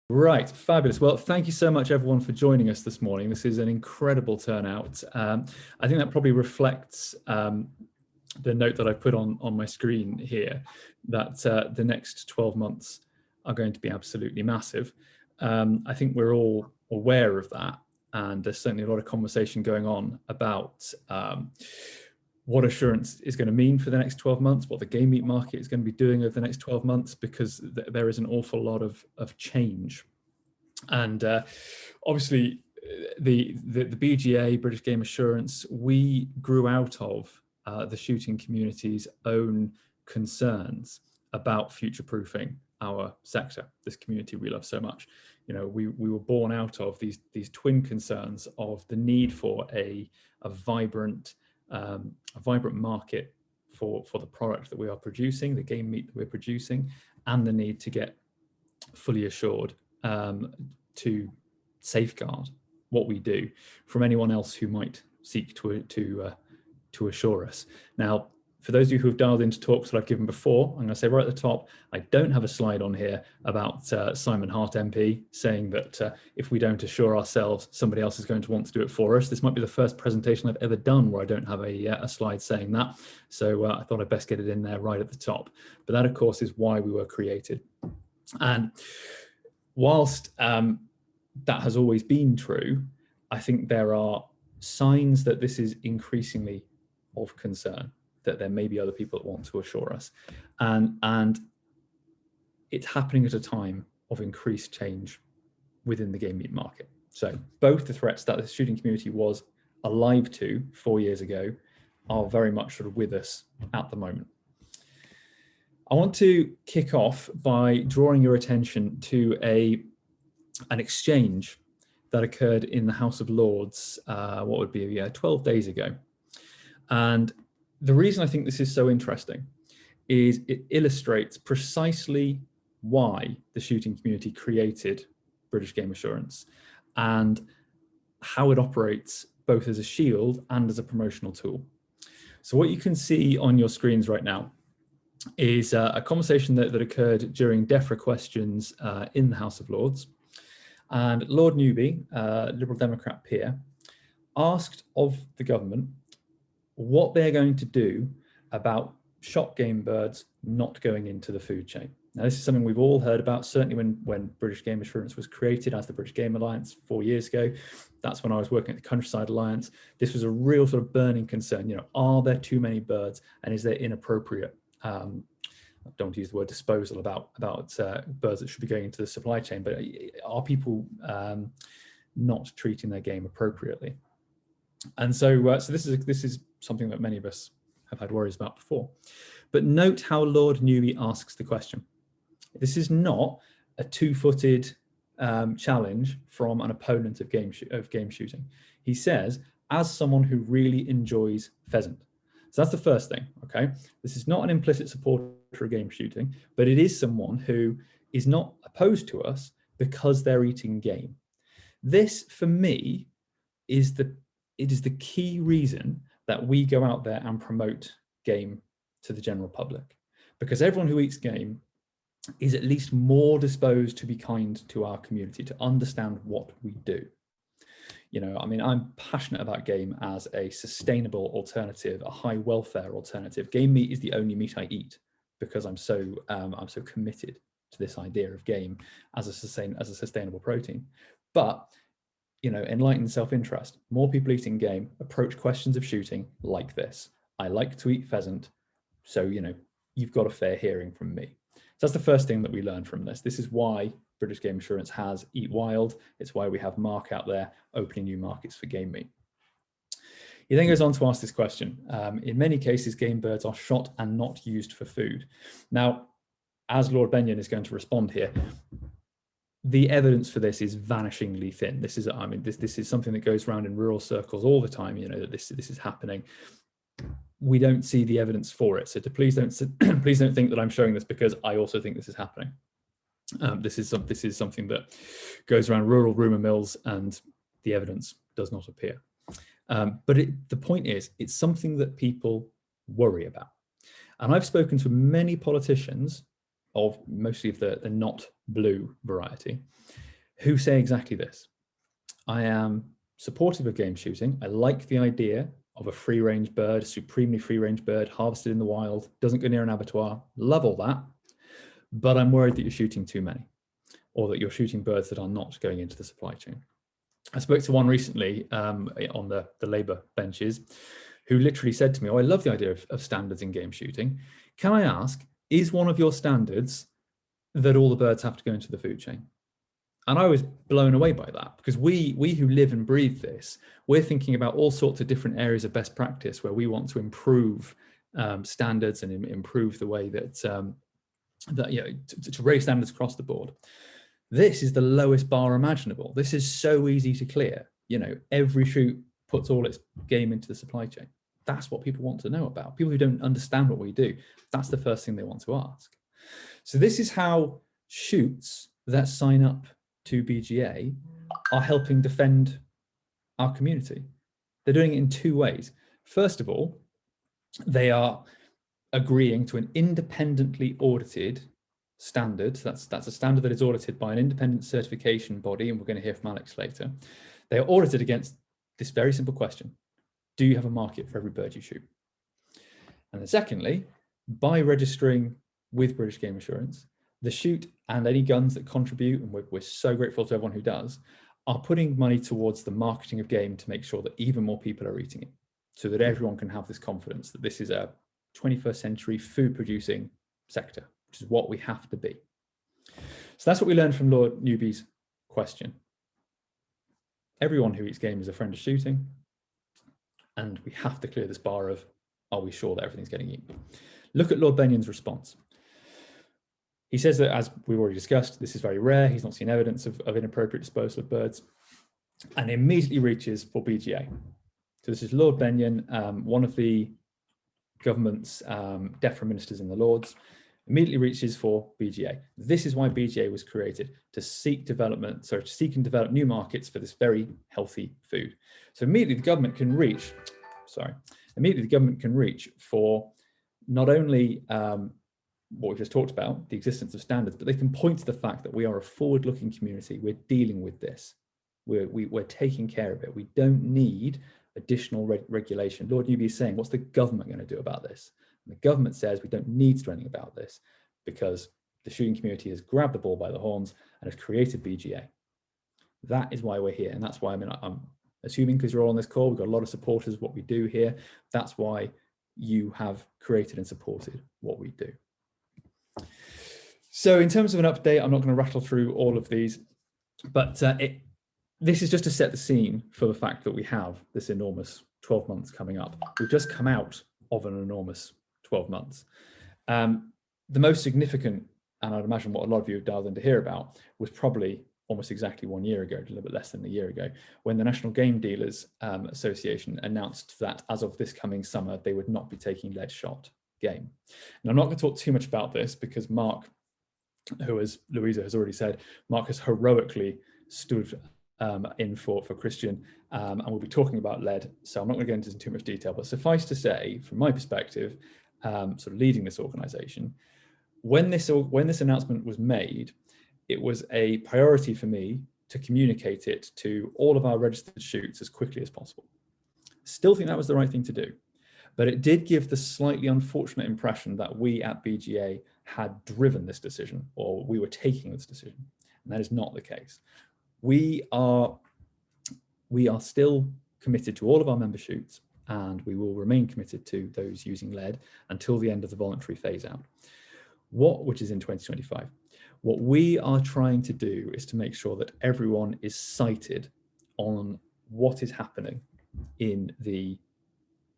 Right, fabulous. Well, thank you so much, everyone, for joining us this morning. This is an incredible turnout. I think that probably reflects the note that I put on my screen here, that the next 12 months are going to be absolutely massive. I think we're all aware of that, and there's certainly a lot of conversation going on about what assurance is going to mean for the next 12 months, what the game meat market is going to be doing over the next 12 months, because there is an awful lot of change. And obviously, the BGA, British Game Assurance, we grew out of the shooting community's own concerns about future-proofing our sector, this community we love so much. You know, we were born out of these twin concerns of the need for a vibrant market for the product that we are producing, the game meat that we're producing, and the need to get fully assured to safeguard what we do from anyone else who might seek to assure us. Now, for those of you who have dialed into talks that I've given before, I'm going to say right at the top, I don't have a slide on here about Simon Hart MP saying that if we don't assure ourselves, somebody else is going to want to do it for us. This might be the first presentation I've ever done where I don't have a slide saying that. So I thought I'd best get it in there right at the top. But that, of course, is why we were created. And whilst that has always been true, I think there are signs that this is increasingly of concern, that there may be other people that want to assure us. And it's happening at a time of increased change within the game meat market. So both the threats that the shooting community was alive to 4 years ago are very much sort of with us at the moment. I want to kick off by drawing your attention to an exchange that occurred in the House of Lords, what would be 12 days ago. And the reason I think this is so interesting is it illustrates precisely why the shooting community created British Game Assurance and how it operates both as a shield and as a promotional tool. So what you can see on your screens right now is a conversation that occurred during DEFRA questions in the House of Lords. And Lord Newby, Liberal Democrat peer, asked of the government what they're going to do about shot game birds not going into the food chain. Now, this is something we've all heard about, certainly when British Game Assurance was created as the British Game Alliance 4 years ago. That's when I was working at the Countryside Alliance. This was a real sort of burning concern. You know, are there too many birds, and is there inappropriate I don't want to use the word disposal about birds that should be going into the supply chain, but are people not treating their game appropriately? And so, so this is something that many of us have had worries about before. But note how Lord Newby asks the question. This is not a two-footed challenge from an opponent of game shooting. He says, as someone who really enjoys pheasant. So that's the first thing, okay? This is not an implicit supporter of game shooting, but it is someone who is not opposed to us because they're eating game. This, for me, is the key reason that we go out there and promote game to the general public, because everyone who eats game is at least more disposed to be kind to our community, to understand what we do. You know, I mean, I'm passionate about game as a sustainable alternative, a high welfare alternative. Game meat is the only meat I eat because I'm so committed to this idea of game as a sustainable protein. But you know, enlightened self-interest. More people eating game approach questions of shooting like this. I like to eat pheasant, so you know, you've got a fair hearing from me. So that's the first thing that we learned from this. This is why British Game Assurance has Eat Wild. It's why we have Mark out there opening new markets for game meat. He then goes on to ask this question. In many cases, game birds are shot and not used for food. Now, as Lord Benyon is going to respond here, the evidence for this is vanishingly thin. This is, I mean, this is something that goes around in rural circles all the time. You know that this is happening. We don't see the evidence for it. So please don't think that I'm showing this because I also think this is happening. This is something that goes around rural rumour mills, and the evidence does not appear. But the point is, it's something that people worry about. And I've spoken to many politicians of mostly of the not blue variety, who say exactly this. I am supportive of game shooting. I like the idea of a free-range bird, a supremely free-range bird, harvested in the wild, doesn't go near an abattoir. Love all that. But I'm worried that you're shooting too many, or that you're shooting birds that are not going into the supply chain. I spoke to one recently on the Labour benches who literally said to me, oh, I love the idea of standards in game shooting. Can I ask, is one of your standards that all the birds have to go into the food chain? And I was blown away by that, because we who live and breathe this, we're thinking about all sorts of different areas of best practice where we want to improve standards and improve the way that, to raise standards across the board. This is the lowest bar imaginable. This is so easy to clear. Every shoot puts all its game into the supply chain. That's what people want to know about. People who don't understand what we do, that's the first thing they want to ask. So this is how shoots that sign up to BGA are helping defend our community. They're doing it in two ways. First of all, they are agreeing to an independently audited standard. That's a standard that is audited by an independent certification body, and we're going to hear from Alex later. They are audited against this very simple question: do you have a market for every bird you shoot? And then secondly, by registering with British Game Assurance, the shoot and any guns that contribute, and we're so grateful to everyone who does, are putting money towards the marketing of game to make sure that even more people are eating it, so that everyone can have this confidence that this is a 21st century food producing sector, which is what we have to be. So that's what we learned from Lord Newby's question. Everyone who eats game is a friend of shooting, and we have to clear this bar of, are we sure that everything's getting eaten? Look at Lord Benyon's response. He says that, as we've already discussed, this is very rare. He's not seen evidence of inappropriate disposal of birds, and immediately reaches for BGA. So this is Lord Benyon, one of the government's DEFRA ministers in the Lords, immediately reaches for BGA. This is why BGA was created, to seek and develop new markets for this very healthy food. So immediately the government can reach, for not only what we've just talked about, the existence of standards, but they can point to the fact that we are a forward-looking community. We're dealing with this. We're taking care of it. We don't need additional regulation. Lord Newby is saying, what's the government going to do about this? And the government says we don't need to do anything about this because the shooting community has grabbed the bull by the horns and has created BGA. That is why we're here. And that's why, I'm assuming, because you're all on this call, we've got a lot of supporters of what we do here. That's why you have created and supported what we do. So in terms of an update, I'm not going to rattle through all of these, but this is just to set the scene for the fact that we have this enormous 12 months coming up. We've just come out of an enormous 12 months. The most significant, and I'd imagine what a lot of you have dialed in to hear about, was probably almost exactly 1 year ago, a little bit less than a year ago, when the National Game Dealers Association announced that as of this coming summer, they would not be taking lead shot game. And I'm not going to talk too much about this because Mark, who, as Louisa has already said, Mark has heroically stood in for Christian, and we'll be talking about lead, so I'm not going to get into too much detail, but suffice to say, from my perspective, sort of leading this organisation, when this announcement was made, it was a priority for me to communicate it to all of our registered shoots as quickly as possible. Still think that was the right thing to do, but it did give the slightly unfortunate impression that we at BGA had driven this decision, or we were taking this decision, and that is not the case. We are still committed to all of our member shoots, and we will remain committed to those using lead until the end of the voluntary phase out, which is in 2025. What we are trying to do is to make sure that everyone is cited on what is happening in the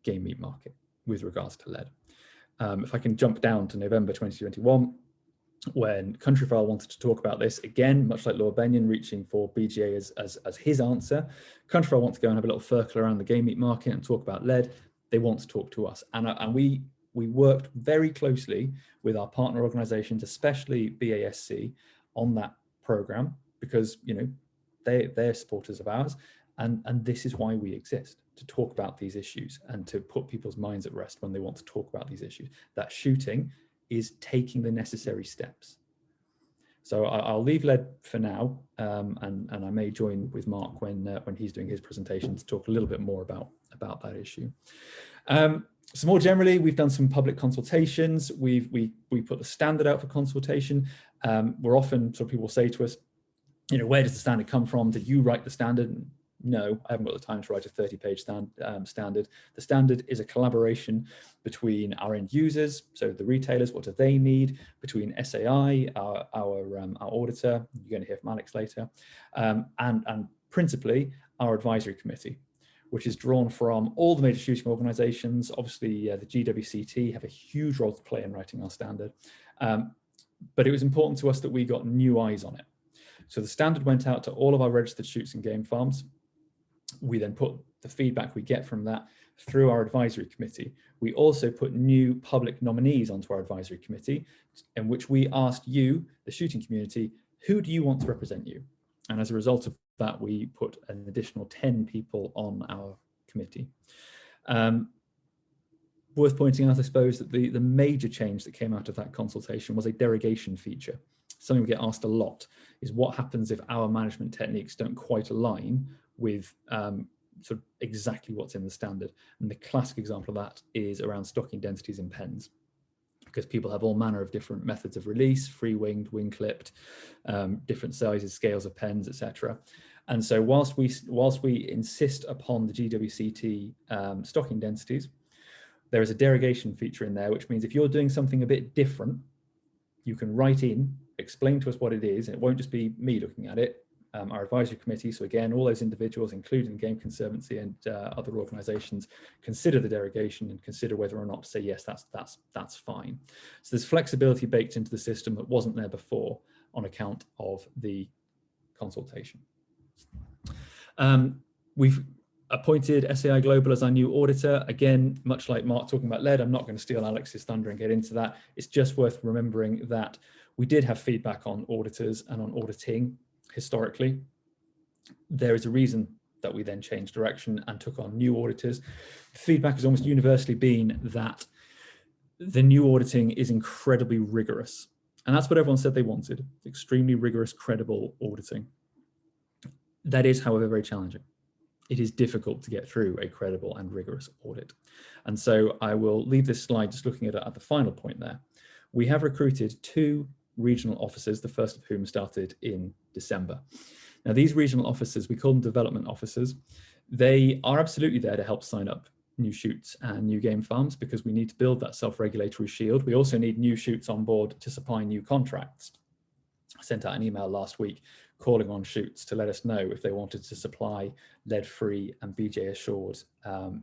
game meat market with regards to lead. If I can jump down to November 2021, when Countryfile wanted to talk about this, again, much like Lord Benyon reaching for BGA as his answer, Countryfile want to go and have a little circle around the game meat market and talk about lead. They want to talk to us. And we worked very closely with our partner organizations, especially BASC, on that program, because they're supporters of ours. And this is why we exist, to talk about these issues and to put people's minds at rest when they want to talk about these issues. That shooting is taking the necessary steps. So I'll leave lead for now, and I may join with Mark when he's doing his presentation to talk a little bit more about that issue. So more generally, we've done some public consultations. We put the standard out for consultation. We're often, so people say to us, you know, where does the standard come from? Did you write the standard? No, I haven't got the time to write a 30-page standard. The standard is a collaboration between our end users, so the retailers, what do they need, between SAI, our auditor, you're going to hear from Alex later, and principally our advisory committee, which is drawn from all the major shooting organisations. Obviously, the GWCT have a huge role to play in writing our standard, but it was important to us that we got new eyes on it. So the standard went out to all of our registered shoots and game farms. We then put the feedback we get from that through our advisory committee. We also put new public nominees onto our advisory committee, in which we asked you, the shooting community, who do you want to represent you? And as a result of that, we put an additional 10 people on our committee. Worth pointing out, I suppose, that the major change that came out of that consultation was a derogation feature. Something we get asked a lot is what happens if our management techniques don't quite align with sort of exactly what's in the standard. And the classic example of that is around stocking densities in pens, because people have all manner of different methods of release, free-winged, wing-clipped, different sizes, scales of pens, etc. And so whilst we insist upon the GWCT stocking densities, there is a derogation feature in there, which means if you're doing something a bit different, you can write in, explain to us what it is, and it won't just be me looking at it, our advisory committee. So again, all those individuals, including Game Conservancy and other organisations, consider the derogation and consider whether or not to say, yes, that's fine. So there's flexibility baked into the system that wasn't there before on account of the consultation. We've appointed SAI Global as our new auditor. Again, much like Mark talking about lead, I'm not going to steal Alex's thunder and get into that. It's just worth remembering that we did have feedback on auditors and on auditing historically. There is a reason that we then changed direction and took on new auditors. Feedback has almost universally been that the new auditing is incredibly rigorous. And that's what everyone said they wanted, extremely rigorous, credible auditing. That is, however, very challenging. It is difficult to get through a credible and rigorous audit. And so I will leave this slide just looking at the final point there. We have recruited 2 regional officers, the first of whom started in December. Now, these regional officers, we call them development officers. They are absolutely there to help sign up new shoots and new game farms, because we need to build that self-regulatory shield. We also need new shoots on board to supply new contracts. I sent out an email last week calling on shoots to let us know if they wanted to supply lead-free and BJ assured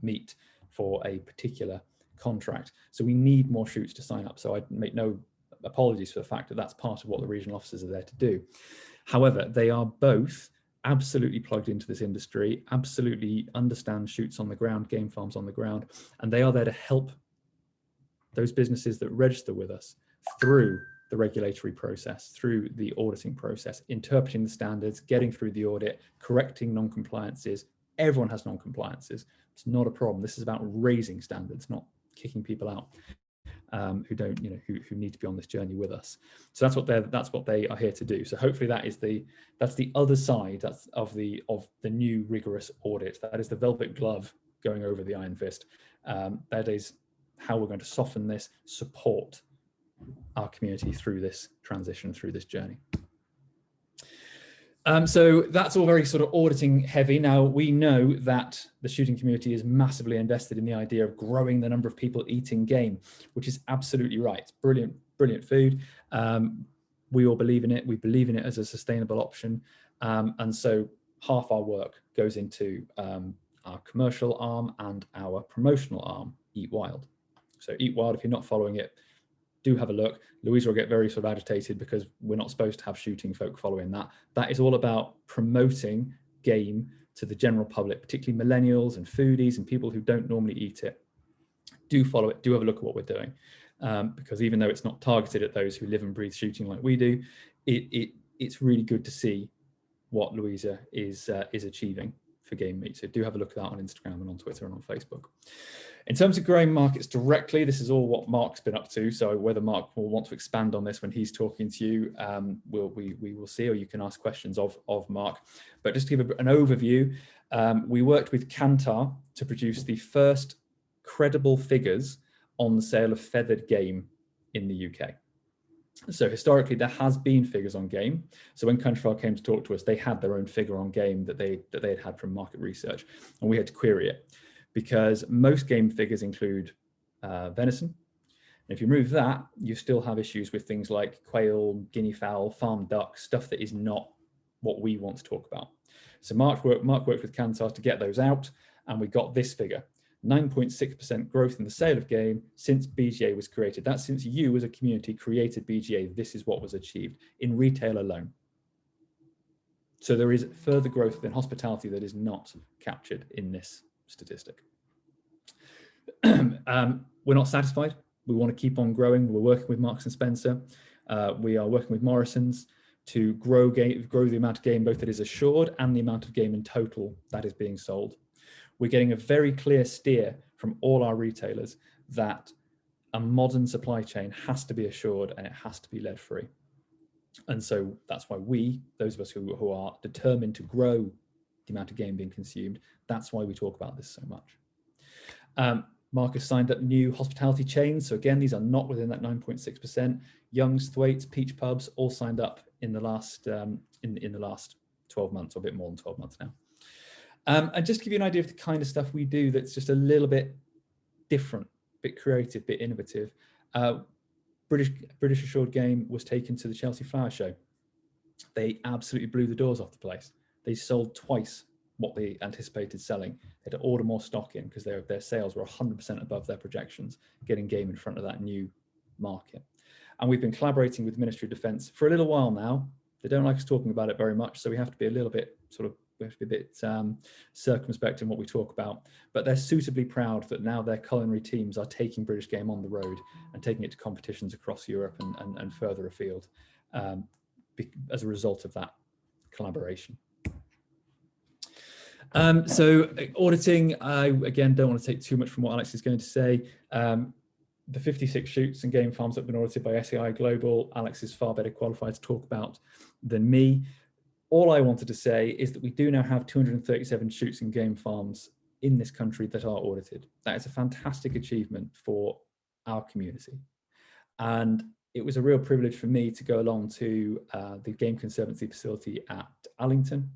meat for a particular contract. So we need more shoots to sign up. So I make no apologies for the fact that that's part of what the regional officers are there to do. However, they are both absolutely plugged into this industry, absolutely understand shoots on the ground, game farms on the ground, and they are there to help those businesses that register with us through the regulatory process, through the auditing process, interpreting the standards, getting through the audit, correcting non-compliances. Everyone has non-compliances. It's not a problem. This is about raising standards, not kicking people out who don't, who need to be on this journey with us. So that's what they are here to do. So hopefully that's the other side of the new rigorous audit. That is the velvet glove going over the iron fist. That is how we're going to soften this, support our community through this transition, through this journey. So that's all very sort of auditing heavy. Now, we know that the shooting community is massively invested in the idea of growing the number of people eating game, which is absolutely right. Brilliant, brilliant food. We all believe in it. We believe in it as a sustainable option. And so half our work goes into our commercial arm and our promotional arm, Eat Wild. So Eat Wild, if you're not following it, do have a look. Louisa will get very sort of agitated because we're not supposed to have shooting folk following that. That is all about promoting game to the general public, particularly millennials and foodies and people who don't normally eat it. Do follow it, do have a look at what we're doing. Because even though it's not targeted at those who live and breathe shooting like we do, it's really good to see what Louisa is achieving for game meat. So do have a look at that on Instagram and on Twitter and on Facebook. In terms of growing markets directly, this is all what Mark's been up to. So whether Mark will want to expand on this when he's talking to you, we will see, or you can ask questions of Mark. But just to give an overview, we worked with Kantar to produce the first credible figures on the sale of feathered game in the UK. So historically, there has been figures on game. So when Countryfile came to talk to us, they had their own figure on game that they had from market research, and we had to query it because most game figures include venison. And if you remove that, you still have issues with things like quail, guinea fowl, farm duck, stuff that is not what we want to talk about. So Mark worked with Kantar to get those out, and we got this figure. 9.6% growth in the sale of game since BGA was created. That's since you as a community created BGA, this is what was achieved in retail alone. So there is further growth in hospitality that is not captured in this statistic. We're not satisfied. We want to keep on growing. We're working with Marks and Spencer. We are working with Morrison's to grow the amount of game both that is assured and the amount of game in total that is being sold. We're getting a very clear steer from all our retailers that a modern supply chain has to be assured and it has to be lead free. And so that's why those of us who are determined to grow the amount of game being consumed, that's why we talk about this so much. Mark has signed up new hospitality chains. So again, these are not within that 9.6%. Young's, Thwaites, Peach Pubs, all signed up in the last in the last 12 months, or a bit more than 12 months now. And just to give you an idea of the kind of stuff we do that's just a little bit different, bit creative, bit innovative. British Assured Game was taken to the Chelsea Flower Show. They absolutely blew the doors off the place. They sold twice what they anticipated selling. They had to order more stock in because their sales were 100% above their projections, getting game in front of that new market. And we've been collaborating with the Ministry of Defence for a little while now. They don't like us talking about it very much, so we have to be a little bit circumspect in what we talk about. But they're suitably proud that now their culinary teams are taking British game on the road and taking it to competitions across Europe and further afield as a result of that collaboration. So auditing, I again don't want to take too much from what Alex is going to say. The 56 shoots and game farms that have been audited by SAI Global, Alex is far better qualified to talk about than me. All I wanted to say is that we do now have 237 shoots and game farms in this country that are audited. That is a fantastic achievement for our community. And it was a real privilege for me to go along to the Game Conservancy facility at Allington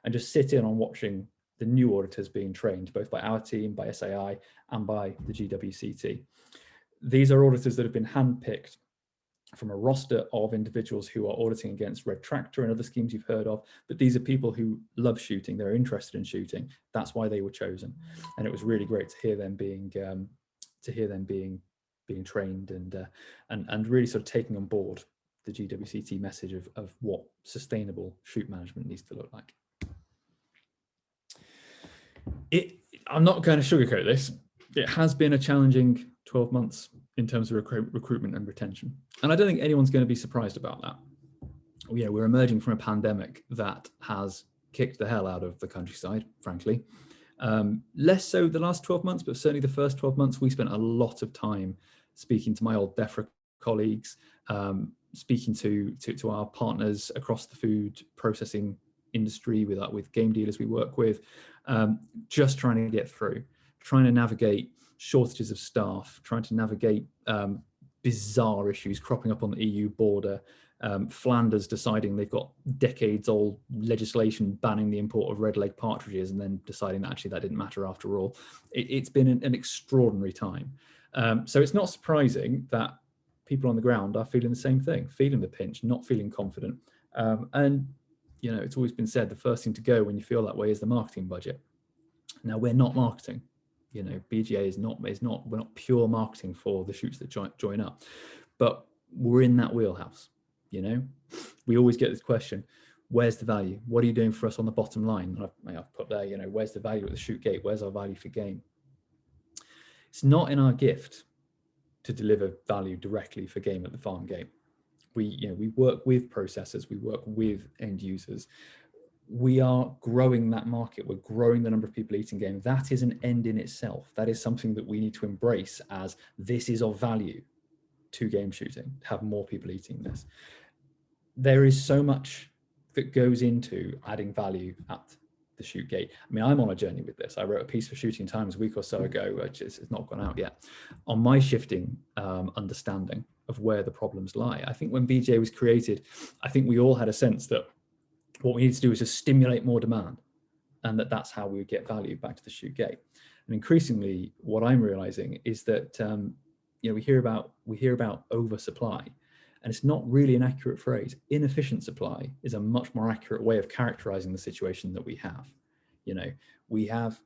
and just sit in on watching the new auditors being trained, both by our team, by SAI, and by the GWCT. These are auditors that have been handpicked from a roster of individuals who are auditing against Red Tractor and other schemes you've heard of, but these are people who love shooting, they're interested in shooting. That's why they were chosen. And it was really great to hear them being trained and really sort of taking on board the GWCT message of what sustainable shoot management needs to look like. I'm not going to sugarcoat this. It has been a challenging 12 months in terms of recruitment and retention. And I don't think anyone's going to be surprised about that. Yeah, we're emerging from a pandemic that has kicked the hell out of the countryside, frankly. Less so the last 12 months, but certainly the first 12 months, we spent a lot of time speaking to my old DEFRA colleagues, speaking to our partners across the food processing industry, with game dealers we work with, just trying to get through, trying to navigate shortages of staff, trying to navigate bizarre issues cropping up on the EU border, Flanders deciding they've got decades-old legislation banning the import of red leg partridges and then deciding that actually that didn't matter after all. It's been an extraordinary time. So it's not surprising that people on the ground are feeling the same thing, feeling the pinch, not feeling confident. And you know, it's always been said the first thing to go when you feel that way is the marketing budget. Now, we're not marketing. You know, BGA we're not pure marketing for the shoots that join up, but we're in that wheelhouse. You know, we always get this question, where's the value? What are you doing for us on the bottom line? And I've put there, you know, where's the value at the shoot gate? Where's our value for game? It's not in our gift to deliver value directly for game at the farm gate. We work with processors, we work with end users. we are growing that market. We're growing the number of people eating game. That is an end in itself. That is something that we need to embrace as this is of value to game shooting, to have more people eating this. There is so much that goes into adding value at the shoot gate. I mean, I'm on a journey with this. I wrote a piece for Shooting Times a week or so ago, which is not gone out yet, on my shifting understanding of where the problems lie. I think when BGA was created, I think we all had a sense that what we need to do is just stimulate more demand, and that's how we would get value back to the shoot gate. And increasingly, what I'm realizing is that we hear about oversupply, and it's not really an accurate phrase. Inefficient supply is a much more accurate way of characterizing the situation that we have. We have,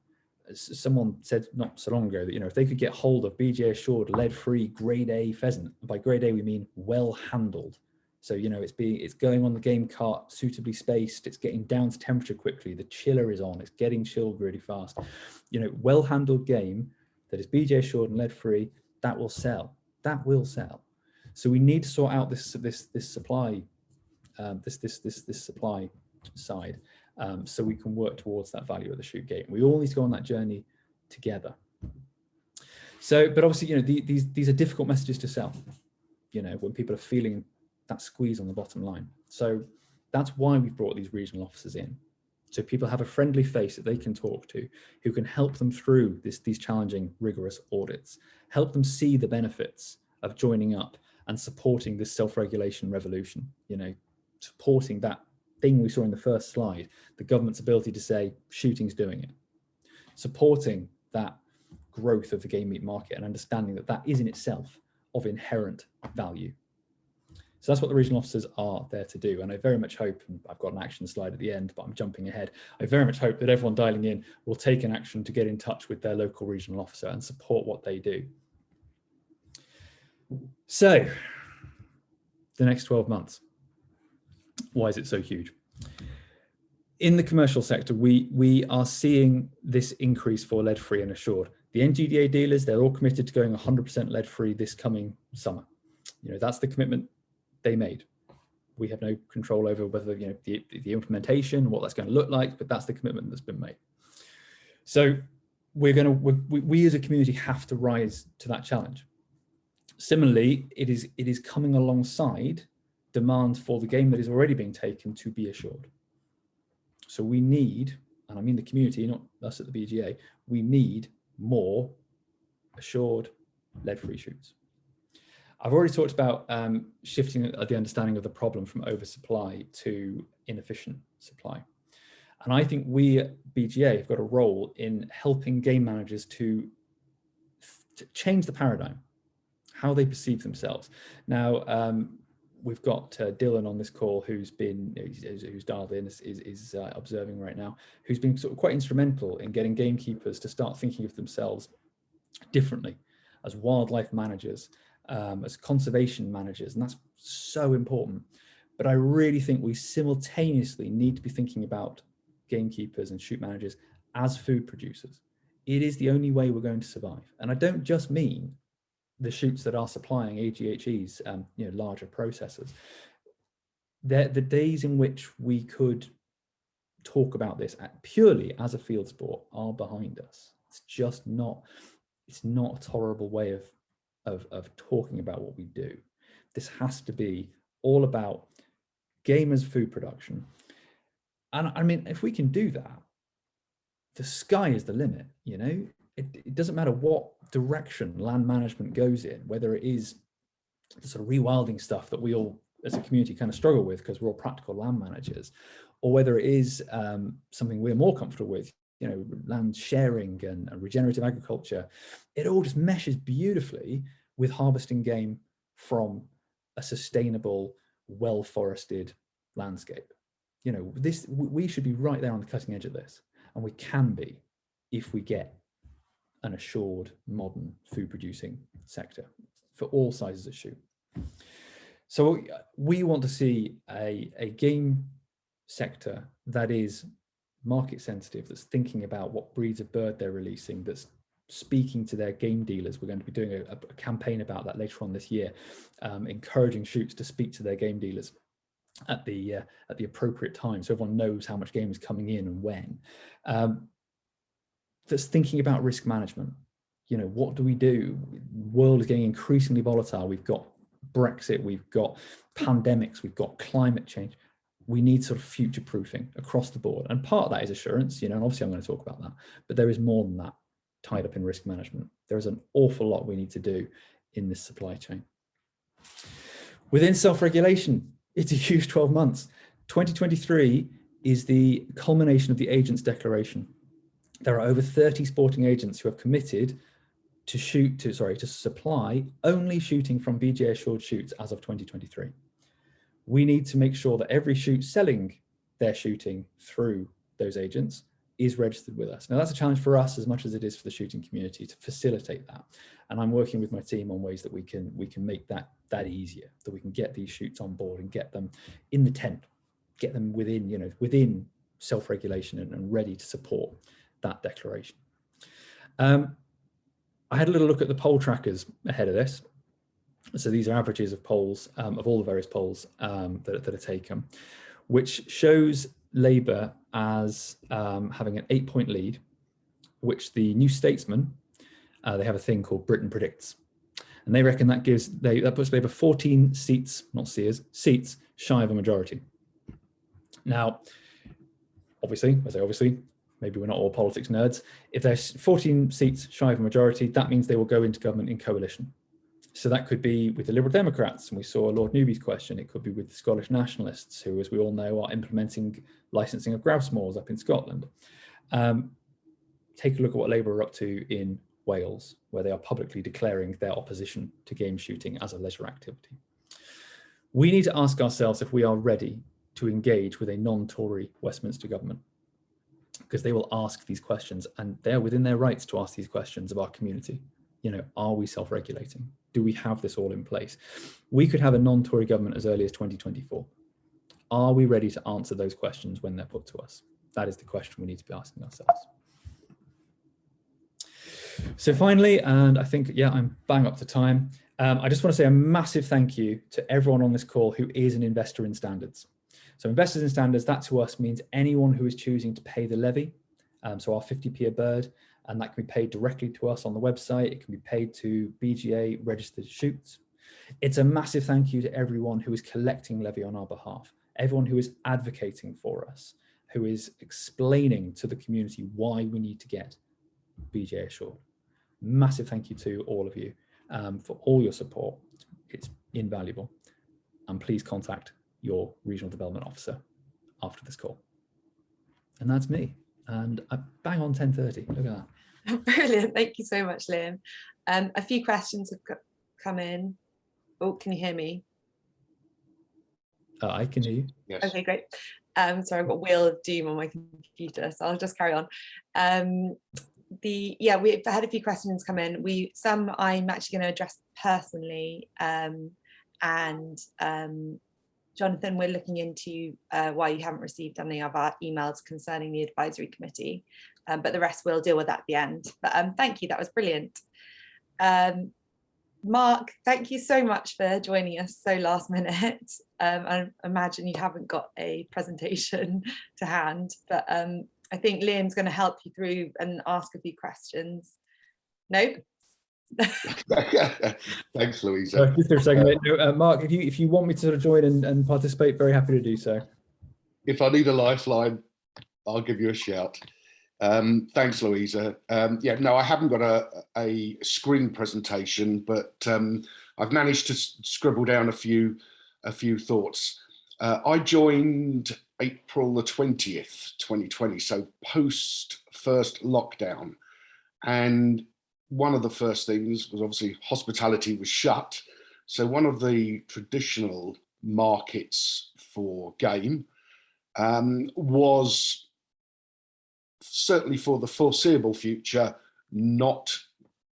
someone said not so long ago that, if they could get hold of BGA assured lead-free grade A pheasant, by grade A we mean well handled. So, it's going on the game cart, suitably spaced, it's getting down to temperature quickly, the chiller is on, it's getting chilled really fast. Well handled game that is BGA assured and lead-free, that will sell. That will sell. So we need to sort out this supply, this supply side, so we can work towards that value at the shoot gate. And we all need to go on that journey together. So, but obviously, these are difficult messages to sell. When people are feeling that squeeze on the bottom line. So that's why we've brought these regional officers in. So people have a friendly face that they can talk to, who can help them through these challenging, rigorous audits, help them see the benefits of joining up and supporting this self-regulation revolution, supporting that thing we saw in the first slide, the government's ability to say, shooting's doing it, supporting that growth of the game meat market and understanding that that is in itself of inherent value. So that's what the regional officers are there to do. And I very much hope, and I've got an action slide at the end, but I'm jumping ahead. I very much hope that everyone dialing in will take an action to get in touch with their local regional officer and support what they do. So the next 12 months, why is it so huge? In the commercial sector, we are seeing this increase for lead-free and assured. The NGDA dealers, they're all committed to going 100% lead-free this coming summer. That's the commitment they made. We have no control over whether the implementation, what that's going to look like, but that's the commitment that's been made. So we as a community have to rise to that challenge. Similarly, it is coming alongside demand for the game that is already being taken to be assured. So we need, and I mean the community, not us at the BGA, we need more assured lead-free shoots. I've already talked about shifting the understanding of the problem from oversupply to inefficient supply. And I think we at BGA have got a role in helping game managers to change the paradigm, how they perceive themselves. Now, we've got Dylan on this call, who's dialed in, is observing right now, who's been sort of quite instrumental in getting gamekeepers to start thinking of themselves differently as wildlife managers, as conservation managers, and that's so important. But I really think we simultaneously need to be thinking about gamekeepers and shoot managers as food producers. It is the only way we're going to survive. And I don't just mean the shoots that are supplying AGHEs, larger processors. The days in which we could talk about this purely as a field sport are behind us. It's just not, it's not a tolerable way of talking about what we do. This has to be all about gamers' food production. And I mean, if we can do that, the sky is the limit, It doesn't matter what direction land management goes in, whether it is the sort of rewilding stuff that we all as a community kind of struggle with because we're all practical land managers, or whether it is something we're more comfortable with, land sharing and regenerative agriculture. It all just meshes beautifully with harvesting game from a sustainable, well-forested landscape. We should be right there on the cutting edge of this, and we can be if we get an assured, modern food producing sector for all sizes of shoot. So we want to see a game sector that is market sensitive, that's thinking about what breeds of bird they're releasing, that's speaking to their game dealers. We're going to be doing a campaign about that later on this year, encouraging shoots to speak to their game dealers at the appropriate time, so everyone knows how much game is coming in and when. That's thinking about risk management. What do we do? The world is getting increasingly volatile. We've got Brexit, we've got pandemics, we've got climate change. We need sort of future proofing across the board. And part of that is assurance, and obviously I'm going to talk about that, but there is more than that tied up in risk management. There is an awful lot we need to do in this supply chain. Within self-regulation, it's a huge 12 months. 2023 is the culmination of the agents declaration. There are over 30 sporting agents who have committed to supply only shooting from BGA assured shoots as of 2023. We need to make sure that every shoot selling their shooting through those agents is registered with us. Now that's a challenge for us as much as it is for the shooting community to facilitate that. And I'm working with my team on ways that we can make that easier, that we can get these shoots on board and get them in the tent, get them within self-regulation and ready to support that declaration. I had a little look at the poll trackers ahead of this. So these are averages of polls, of all the various polls that are taken, which shows Labour as having an 8-point lead, which the New Statesman, they have a thing called Britain Predicts. And they reckon that puts Labour 14 seats, not seers, seats shy of a majority. Now, obviously, maybe we're not all politics nerds. If there's 14 seats shy of a majority, that means they will go into government in coalition. So that could be with the Liberal Democrats, and we saw Lord Newby's question. It could be with the Scottish Nationalists, who, as we all know, are implementing licensing of grouse moors up in Scotland. Take a look at what Labour are up to in Wales, where they are publicly declaring their opposition to game shooting as a leisure activity. We need to ask ourselves if we are ready to engage with a non-Tory Westminster government, because they will ask these questions, and they're within their rights to ask these questions of our community. Are we self-regulating? Do we have this all in place? We could have a non-Tory government as early as 2024. Are we ready to answer those questions when they're put to us? That is the question we need to be asking ourselves. So finally, and I think, I'm bang up to time. I just want to say a massive thank you to everyone on this call who is an investor in standards. So investors in standards, that to us means anyone who is choosing to pay the levy. So our 50p a bird, and that can be paid directly to us on the website. It can be paid to BGA registered shoots. It's a massive thank you to everyone who is collecting levy on our behalf, everyone who is advocating for us, who is explaining to the community why we need to get BGA assured. Massive thank you to all of you for all your support. It's invaluable. And please contact your regional development officer after this call. And that's me. And I bang on 10:30. Look at that. Brilliant. Thank you so much, Liam. A few questions have come in. Oh, can you hear me? I can hear you. Yes. Okay, great. Sorry, I've got Wheel of Doom on my computer, so I'll just carry on. We've had a few questions come in. Some I'm actually going to address personally, and Jonathan, we're looking into why you haven't received any of our emails concerning the advisory committee, but the rest we'll deal with at the end. But thank you, that was brilliant. Mark, thank you so much for joining us so last minute. I imagine you haven't got a presentation to hand, but I think Liam's going to help you through and ask a few questions. Nope. Thanks, Louisa. Just for a second, Mark, if you want me to sort of join and participate, very happy to do so. If I need a lifeline, I'll give you a shout. Thanks, Louisa. I haven't got a screen presentation, but I've managed to scribble down a few thoughts. I joined April the 20th, 2020, so post first lockdown, and one of the first things was obviously hospitality was shut. So one of the traditional markets for game was certainly for the foreseeable future, not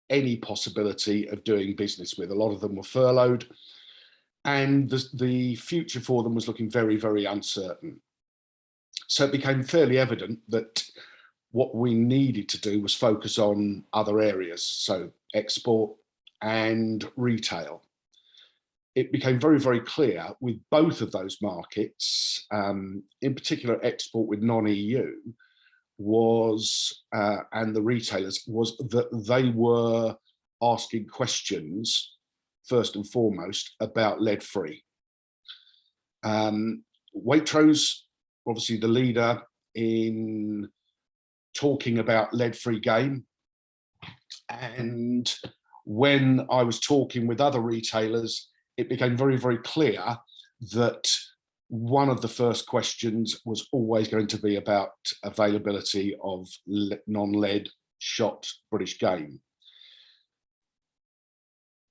any possibility of doing business with. A lot of them were furloughed, and the future for them was looking very, very uncertain. So it became fairly evident that what we needed to do was focus on other areas, so export and retail. it became very, very clear with both of those markets, in particular export with non-EU, was, and the retailers, was that they were asking questions, first and foremost, about lead-free. Waitrose, obviously the leader in talking about lead-free game. And when I was talking with other retailers, it became very, very clear that one of the first questions was always going to be about availability of non-lead shot British game.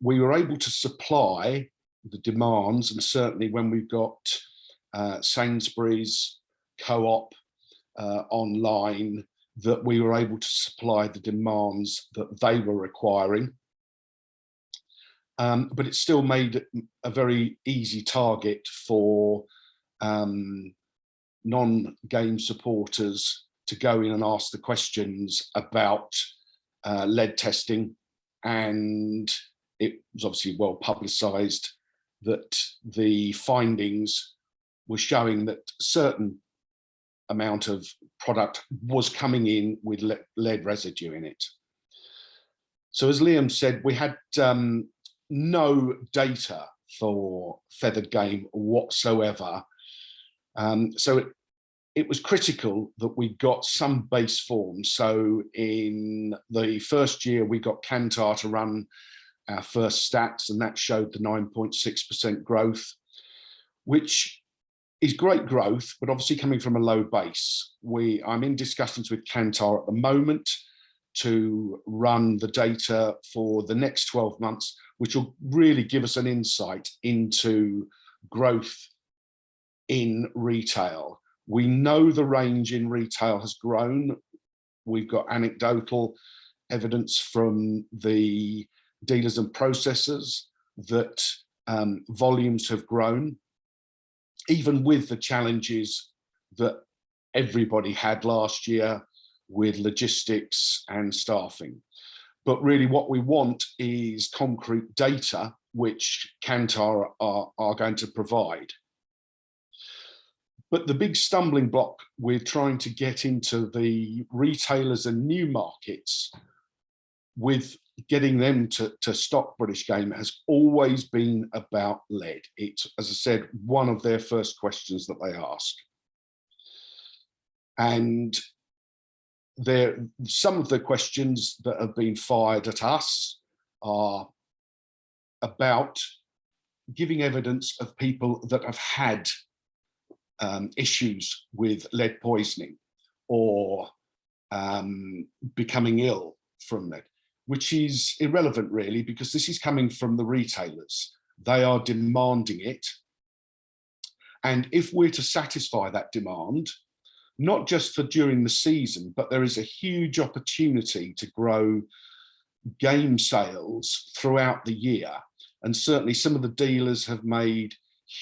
We were able to supply the demands, and certainly when we've got Sainsbury's, Co-op online, that we were able to supply the demands that they were requiring. But it still made a very easy target for non-game supporters to go in and ask the questions about lead testing. And it was obviously well publicised that the findings were showing that certain amount of product was coming in with lead residue in it. So as Liam said, we had no data for feathered game whatsoever. So it was critical that we got some base form. So in the first year, we got Kantar to run our first stats, and that showed the 9.6% growth, which is great growth, but obviously coming from a low base. I'm in discussions with Kantar at the moment to run the data for the next 12 months, which will really give us an insight into growth in retail. We know the range in retail has grown. We've got anecdotal evidence from the dealers and processors that volumes have grown, even with the challenges that everybody had last year with logistics and staffing. But really what we want is concrete data, which Kantar are going to provide. But the big stumbling block with trying to get into the retailers and new markets with getting them to stock British game has always been about lead. It's, as I said, one of their first questions that they ask. And some of the questions that have been fired at us are about giving evidence of people that have had issues with lead poisoning or becoming ill from lead, which is irrelevant really, because this is coming from the retailers. They are demanding it. And if we're to satisfy that demand, not just for during the season, but there is a huge opportunity to grow game sales throughout the year. And certainly some of the dealers have made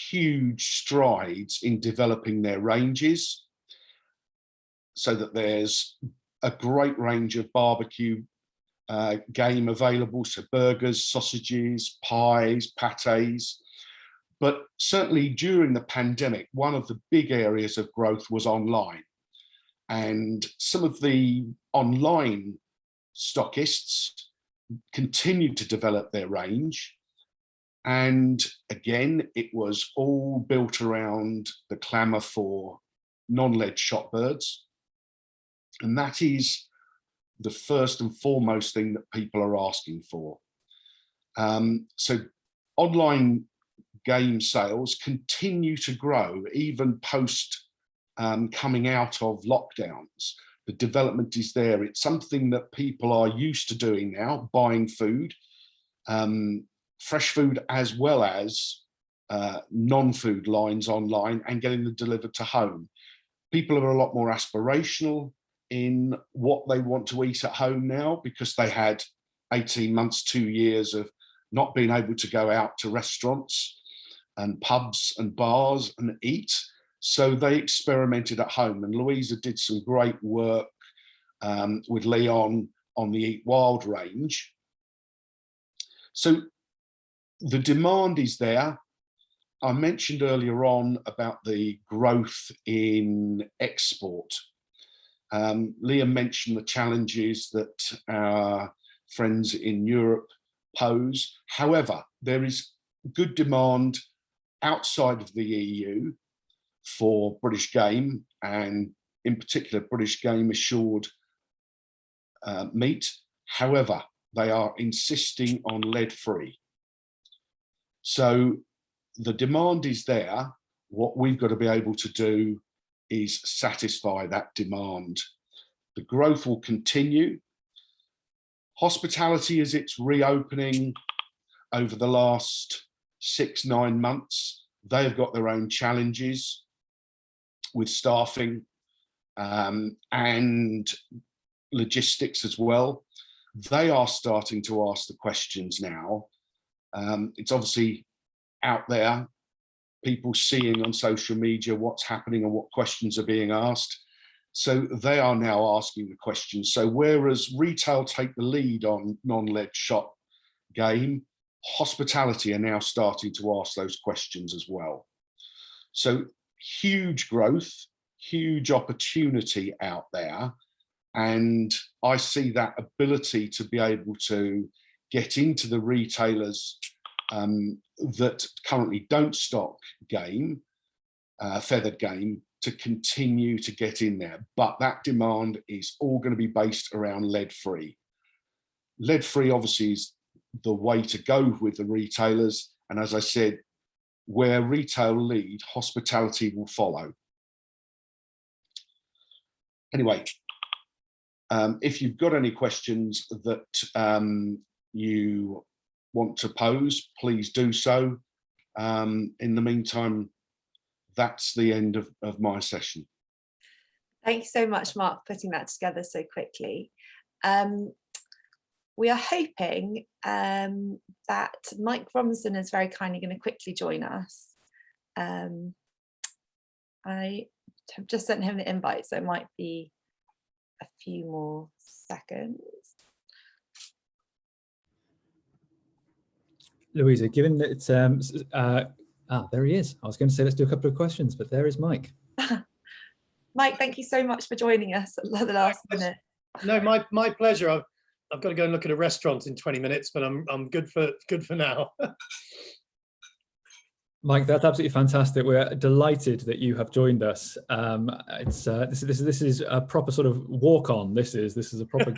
huge strides in developing their ranges so that there's a great range of barbecue game available, so burgers, sausages, pies, pâtés. But certainly during the pandemic, one of the big areas of growth was online. And some of the online stockists continued to develop their range. And again, it was all built around the clamour for non-lead shot birds. And that is the first and foremost thing that people are asking for. So online game sales continue to grow even post coming out of lockdowns. The development is there. It's something that people are used to doing now, buying food, fresh food as well as non-food lines online, and getting them delivered to home. People are a lot more aspirational in what they want to eat at home now, because they had 18 months, 2 years of not being able to go out to restaurants and pubs and bars and eat. So they experimented at home, and Louisa did some great work with Leon on the Eat Wild range. So the demand is there. I mentioned earlier on about the growth in export. Liam mentioned the challenges that our friends in Europe pose. However, there is good demand outside of the EU for British game, and in particular British game assured meat. However, they are insisting on lead-free. So the demand is there. What we've got to be able to do is satisfy that demand. The growth will continue. Hospitality, as it's reopening over the last 6-9 months, they have got their own challenges with staffing and logistics as well. They are starting to ask the questions now. It's obviously out there, people seeing on social media what's happening and what questions are being asked. So they are now asking the questions. So whereas retail take the lead on non-lead shop game, hospitality are now starting to ask those questions as well. So huge growth, huge opportunity out there. And I see that ability to be able to get into the retailers that currently don't stock game, feathered game, to continue to get in there. But that demand is all going to be based around lead-free. Lead-free obviously is the way to go with the retailers. And as I said, where retail lead, hospitality will follow. Anyway, if you've got any questions that you want to pose, please do so. In the meantime, that's the end of my session. Thank you so much, Mark, for putting that together so quickly. We are hoping that Mike Venison is very kindly going to quickly join us. I have just sent him the invite, so it might be a few more seconds. Louisa, given that it's there he is. I was going to say let's do a couple of questions, but there is Mike. Mike, thank you so much for joining us at the last minute. No, my pleasure. I've got to go and look at a restaurant in 20 minutes, but I'm good for now. Mike, that's absolutely fantastic. We're delighted that you have joined us. This is a proper sort of walk on. This is a proper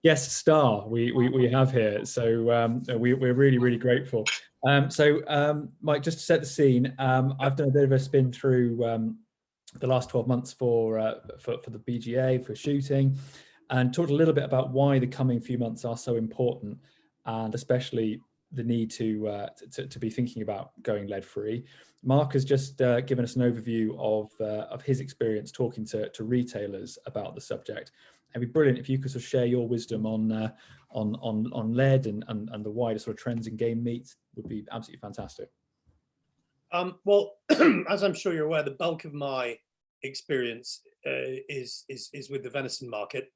guest star we have here. So we're really grateful. Mike, just to set the scene, I've done a bit of a spin through the last 12 months for the BGA, for shooting, and talked a little bit about why the coming few months are so important, and especially the need to be thinking about going lead-free. Mark has just given us an overview of his experience talking to retailers about the subject. It'd be brilliant if you could sort of share your wisdom on lead and the wider sort of trends in game meat. Would be absolutely fantastic. Well, as I'm sure you're aware, the bulk of my experience is with the venison market,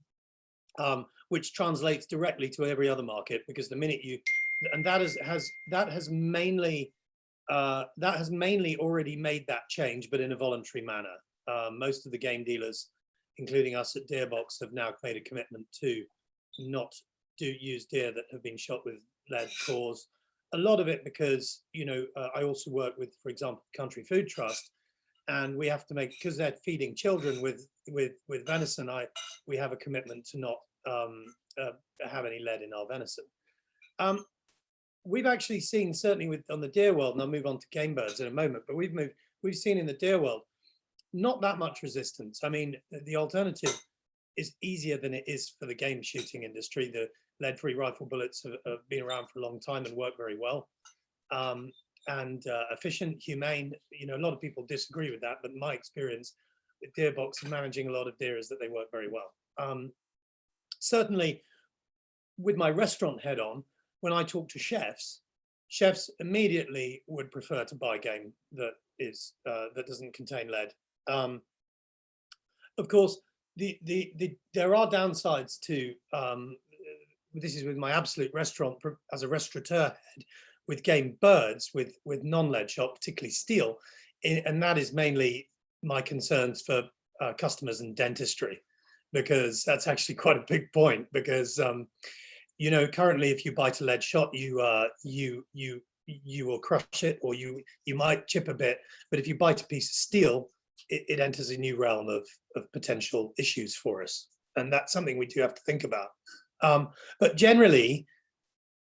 which translates directly to every other market, because the minute you that has mainly already made that change, but in a voluntary manner. Most of the game dealers, including us at Deerbox, have now made a commitment to not use deer that have been shot with lead cores. A lot of it because, I also work with, for example, Country Food Trust, and we have to make, because they're feeding children with venison, we have a commitment to not have any lead in our venison. We've actually seen, certainly on the deer world, and I'll move on to game birds in a moment, but we've seen in the deer world not that much resistance. I mean, the alternative is easier than it is for the game shooting industry. The lead-free rifle bullets have been around for a long time and work very well, and efficient, humane. A lot of people disagree with that, but my experience with Deerbox and managing a lot of deer is that they work very well. Certainly, with my restaurant head on, when I talk to chefs immediately would prefer to buy game that doesn't contain lead. Of course, there are downsides to this is with my absolute restaurant as a restaurateur head, with game birds, with non-lead shot, particularly steel, and that is mainly my concerns for customers and dentistry, because that's actually quite a big point. Because you know, currently, if you bite a lead shot, you will crush it, or you might chip a bit. But if you bite a piece of steel, it enters a new realm of potential issues for us, and that's something we do have to think about. But generally,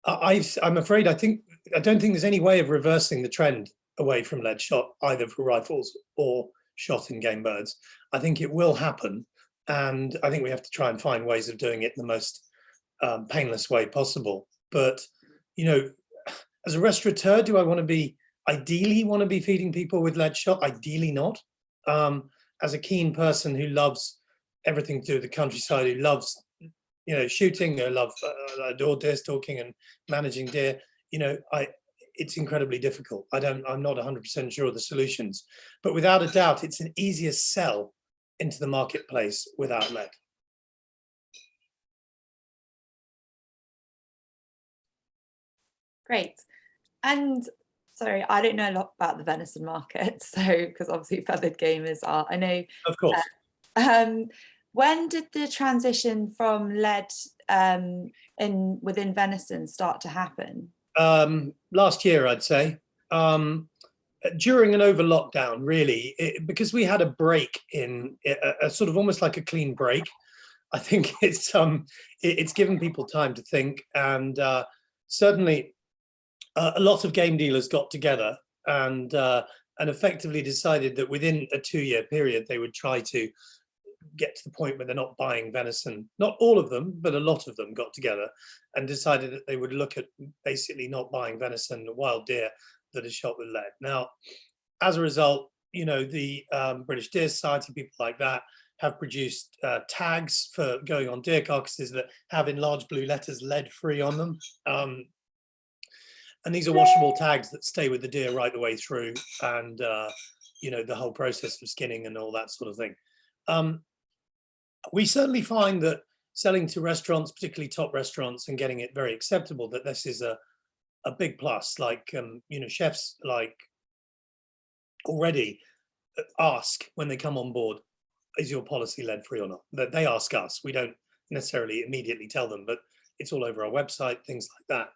I'm afraid I don't think there's any way of reversing the trend away from lead shot, either for rifles or shot in game birds. I think it will happen, and I think we have to try and find ways of doing it in the most painless way possible. But you know, as a restaurateur, do I ideally want to be feeding people with lead shot? Ideally not. As a keen person who loves everything to do with the countryside, who loves, you know, shooting, I adore deer stalking and managing deer, you know, it's incredibly difficult. I'm not 100% sure of the solutions, but without a doubt, it's an easier sell into the marketplace without lead. Great. And sorry, I don't know a lot about the venison market, so because obviously feathered gamers are, I know. Of course. When did the transition from lead within venison start to happen? Last year, I'd say. During and over lockdown, really, because we had a break in a sort of almost like a clean break. I think it's given people time to think, and certainly a lot of game dealers got together and effectively decided that within a 2-year period they would try to get to the point where they're not buying venison. Not all of them, but a lot of them got together and decided that they would look at basically not buying venison, wild deer that is shot with lead. Now, as a result, you know, the British Deer Society, people like that, have produced tags for going on deer carcasses that have in large blue letters lead-free on them. And these are washable tags that stay with the deer right the way through, and you know, the whole process of skinning and all that sort of thing. We certainly find that selling to restaurants, particularly top restaurants, and getting it very acceptable, that this is a big plus. Like, you know, chefs like already ask when they come on board, is your policy lead-free or not? That they ask us. We don't necessarily immediately tell them, but it's all over our website, things like that.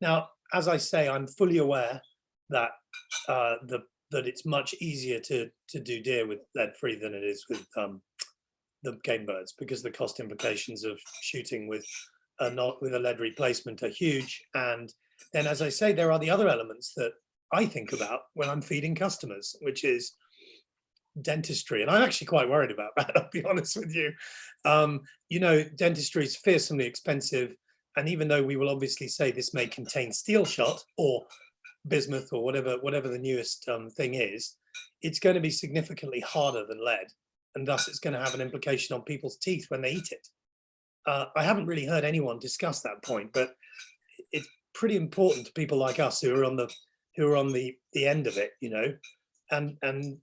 Now, as I say, I'm fully aware that that it's much easier to do deer with lead-free than it is with the game birds, because the cost implications of shooting with not with a lead replacement are huge. And then, as I say, there are the other elements that I think about when I'm feeding customers, which is dentistry. And I'm actually quite worried about that, I'll be honest with you. You know, dentistry is fearsomely expensive. And even though we will obviously say this may contain steel shot or bismuth or whatever the newest thing is, it's going to be significantly harder than lead. And thus it's going to have an implication on people's teeth when they eat it. I haven't really heard anyone discuss that point, but it's pretty important to people like us who are on the end of it, you know. And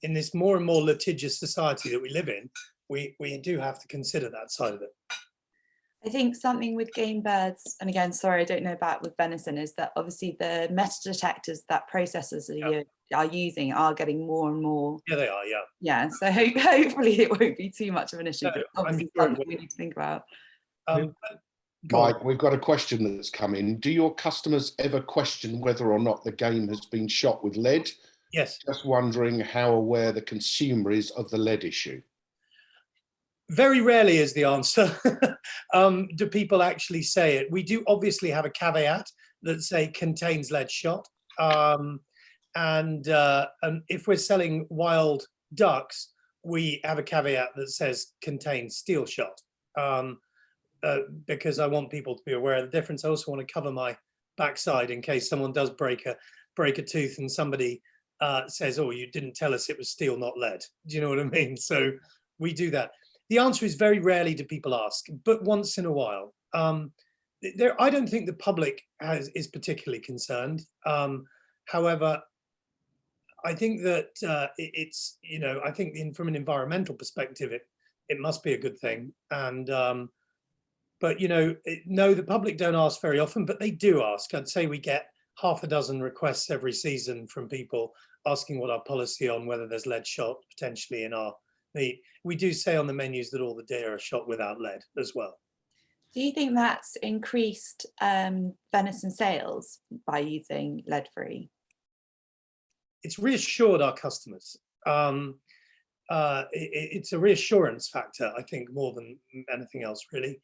in this more and more litigious society that we live in, we do have to consider that side of it. I think something with game birds, and again, sorry, I don't know about with venison, is that obviously the metal detectors that processors are using are getting more and more. Yeah, they are, yeah. Yeah, so hopefully it won't be too much of an issue, No, but obviously sure something we need to think about. Mike, we've got a question that's come in. Do your customers ever question whether or not the game has been shot with lead? Yes. Just wondering how aware the consumer is of the lead issue. Very rarely is the answer. Do people actually say it? We do obviously have a caveat that say contains lead shot. And if we're selling wild ducks, we have a caveat that says contains steel shot. Because I want people to be aware of the difference. I also want to cover my backside in case someone does break a tooth and somebody says, "Oh, you didn't tell us it was steel, not lead." Do you know what I mean? So we do that. The answer is very rarely do people ask, but once in a while. I don't think the public is particularly concerned. However, I think that it's, you know, I think from an environmental perspective, it must be a good thing. And But, you know, no, the public don't ask very often, but they do ask. I'd say we get half a dozen requests every season from people asking what our policy on whether there's lead shot potentially in our meat. We do say on the menus that all the deer are shot without lead as well. Do you think that's increased venison sales by using lead-free? It's reassured our customers. It's a reassurance factor, I think, more than anything else, really.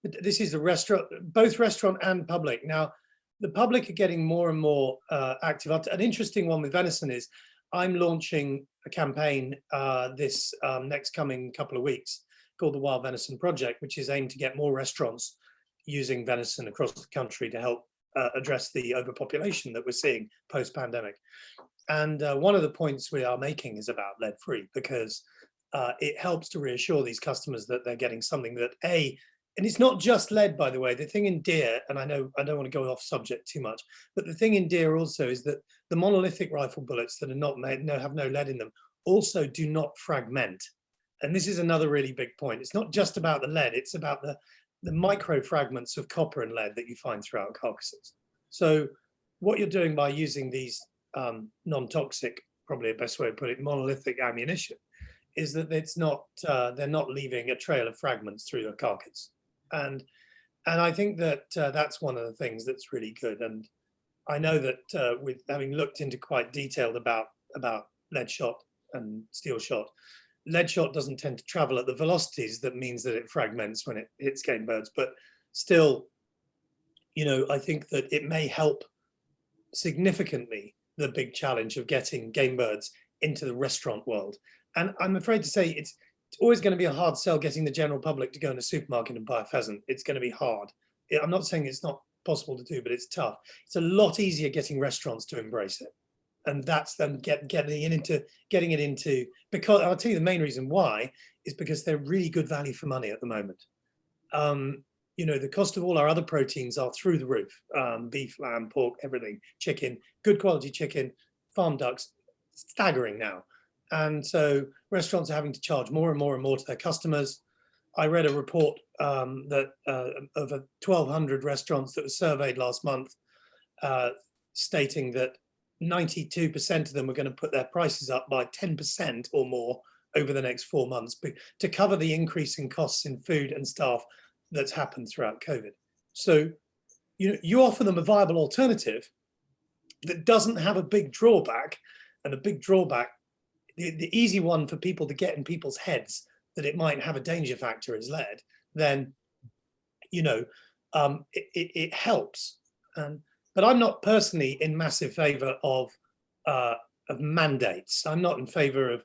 This is a restaurant, both restaurant and public. Now, the public are getting more and more active. An interesting one with venison is I'm launching a campaign this next coming couple of weeks called the Wild Venison Project, which is aimed to get more restaurants using venison across the country to help address the overpopulation that we're seeing post-pandemic. And one of the points we are making is about lead-free, because it helps to reassure these customers that they're getting something that and it's not just lead, by the way. The thing in deer, and I know I don't want to go off subject too much, but the thing in deer also is that the monolithic rifle bullets that are not made, have no lead in them, also do not fragment. And this is another really big point. It's not just about the lead, it's about the micro fragments of copper and lead that you find throughout carcasses. So what you're doing by using these non-toxic, probably the best way to put it, monolithic ammunition, is that it's not they're not leaving a trail of fragments through the carcass. And I think that that's one of the things that's really good. And I know that with having looked into quite detailed about lead shot and steel shot, lead shot doesn't tend to travel at the velocities that means that it fragments when it hits game birds. But still, you know, I think that it may help significantly the big challenge of getting game birds into the restaurant world. And I'm afraid to say it's always going to be a hard sell getting the general public to go in a supermarket and buy a pheasant. It's going to be hard. I'm not saying it's not possible to do, but it's tough. It's a lot easier getting restaurants to embrace it. And that's them getting it into, because I'll tell you the main reason why is because they're really good value for money at the moment. You know, the cost of all our other proteins are through the roof. Beef, lamb, pork, everything, chicken, good quality chicken, farm ducks, staggering now. And so restaurants are having to charge more and more and more to their customers. I read a report that over 1,200 restaurants that were surveyed last month, stating that 92% of them were going to put their prices up by 10% or more over the next 4 months to cover the increase in costs in food and staff that's happened throughout COVID. So, you know, you offer them a viable alternative that doesn't have a big drawback, and a big drawback, the easy one for people to get in people's heads that it might have a danger factor is lead, then, you know, it helps. But I'm not personally in massive favor of mandates. I'm not in favor of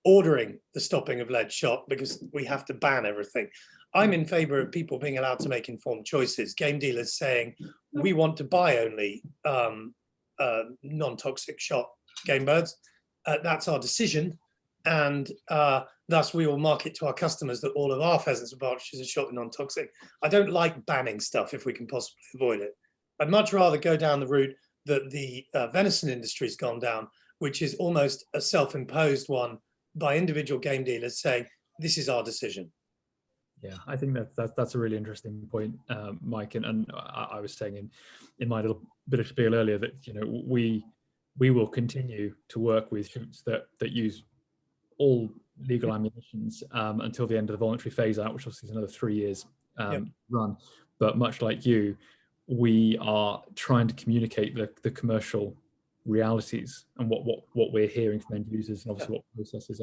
ordering the stopping of lead shot because we have to ban everything. I'm in favor of people being allowed to make informed choices. Game dealers saying, we want to buy only non-toxic shot game birds. That's our decision. And thus we will market to our customers that all of our pheasants and partridges are shot with non-toxic. I don't like banning stuff if we can possibly avoid it. I'd much rather go down the route that the venison industry has gone down, which is almost a self-imposed one by individual game dealers saying, this is our decision. Yeah, I think that's a really interesting point, Mike. And I was saying in my little bit of spiel earlier that, you know, we will continue to work with shoots that use all legal ammunitions until the end of the voluntary phase out, which obviously is another 3 years run. But much like you, we are trying to communicate the commercial realities and what we're hearing from end users, and obviously what processes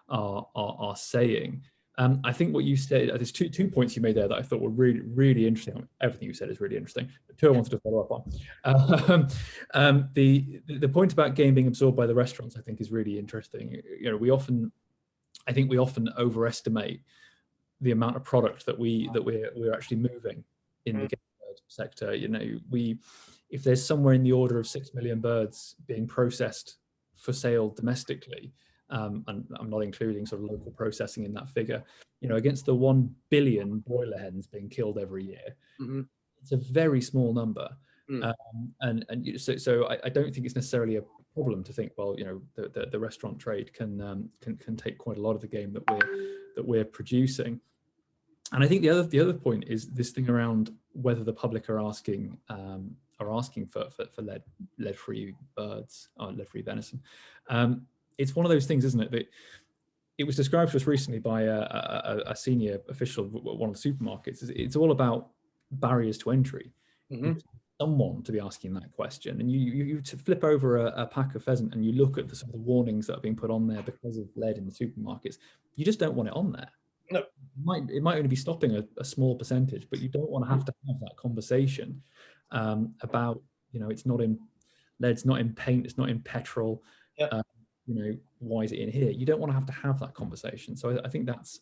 are saying. I think what you said, there's two points you made there that I thought were really, really interesting. Everything you said is really interesting. But two I wanted to follow up on. The point about game being absorbed by the restaurants, I think, is really interesting. You know, I think we often overestimate the amount of product that we're actually moving in the game bird sector. You know, if there's somewhere in the order of 6 million birds being processed for sale domestically, and I'm not including sort of local processing in that figure, you know, against the 1 billion broiler hens being killed every year, it's a very small number. So I don't think it's necessarily a problem to think, well, you know, the restaurant trade can take quite a lot of the game that we're producing. I think the other point is this thing around whether the public are asking for lead-free birds or lead-free venison. It's one of those things, isn't it, that it was described to us recently by a senior official of one of the supermarkets. It's all about barriers to entry. Mm-hmm. Someone to be asking that question, and you to flip over a pack of pheasant and you look at the sort of the warnings that are being put on there because of lead in the supermarkets. You just don't want it on there. No. It might only be stopping a small percentage, but you don't want to have that conversation about, you know, it's not in lead's not in paint, it's not in petrol. Yeah. You know, why is it in here? You don't want to have that conversation. So I think that's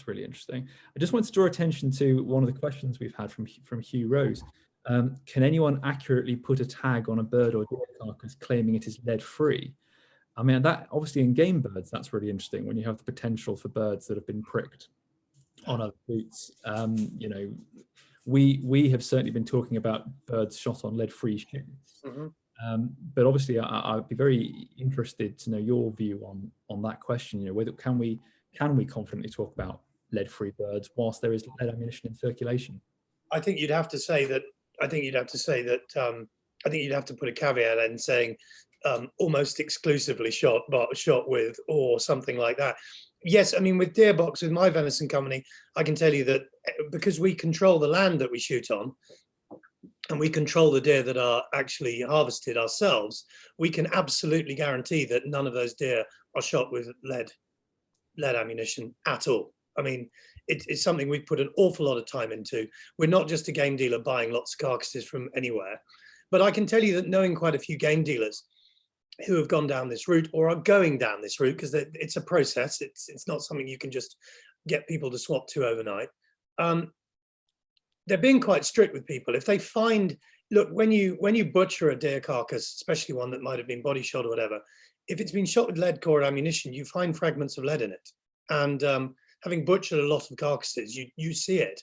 really interesting. I just want to draw attention to one of the questions we've had from Hugh Rose. Can anyone accurately put a tag on a bird or deer carcass claiming it is lead-free? I mean, that obviously in game birds, that's really interesting when you have the potential for birds that have been pricked on other fruits. You know, we have certainly been talking about birds shot on lead-free shoots. Mm-hmm. But obviously, I'd be very interested to know your view on that question. You know, whether can we confidently talk about lead-free birds whilst there is lead ammunition in circulation? I think you'd have to say that. I think you'd have to put a caveat in saying almost exclusively shot with or something like that. Yes, I mean with deer box, with my venison company, I can tell you that because we control the land that we shoot on, and we control the deer that are actually harvested ourselves, we can absolutely guarantee that none of those deer are shot with lead ammunition at all. I mean, it's something we've put an awful lot of time into. We're not just a game dealer buying lots of carcasses from anywhere, but I can tell you that knowing quite a few game dealers who have gone down this route or are going down this route, because it's a process, it's not something you can just get people to swap to overnight. They're being quite strict with people. If they find, look, when you butcher a deer carcass, especially one that might have been body shot or whatever, if it's been shot with lead core ammunition, you find fragments of lead in it. And having butchered a lot of carcasses, you see it.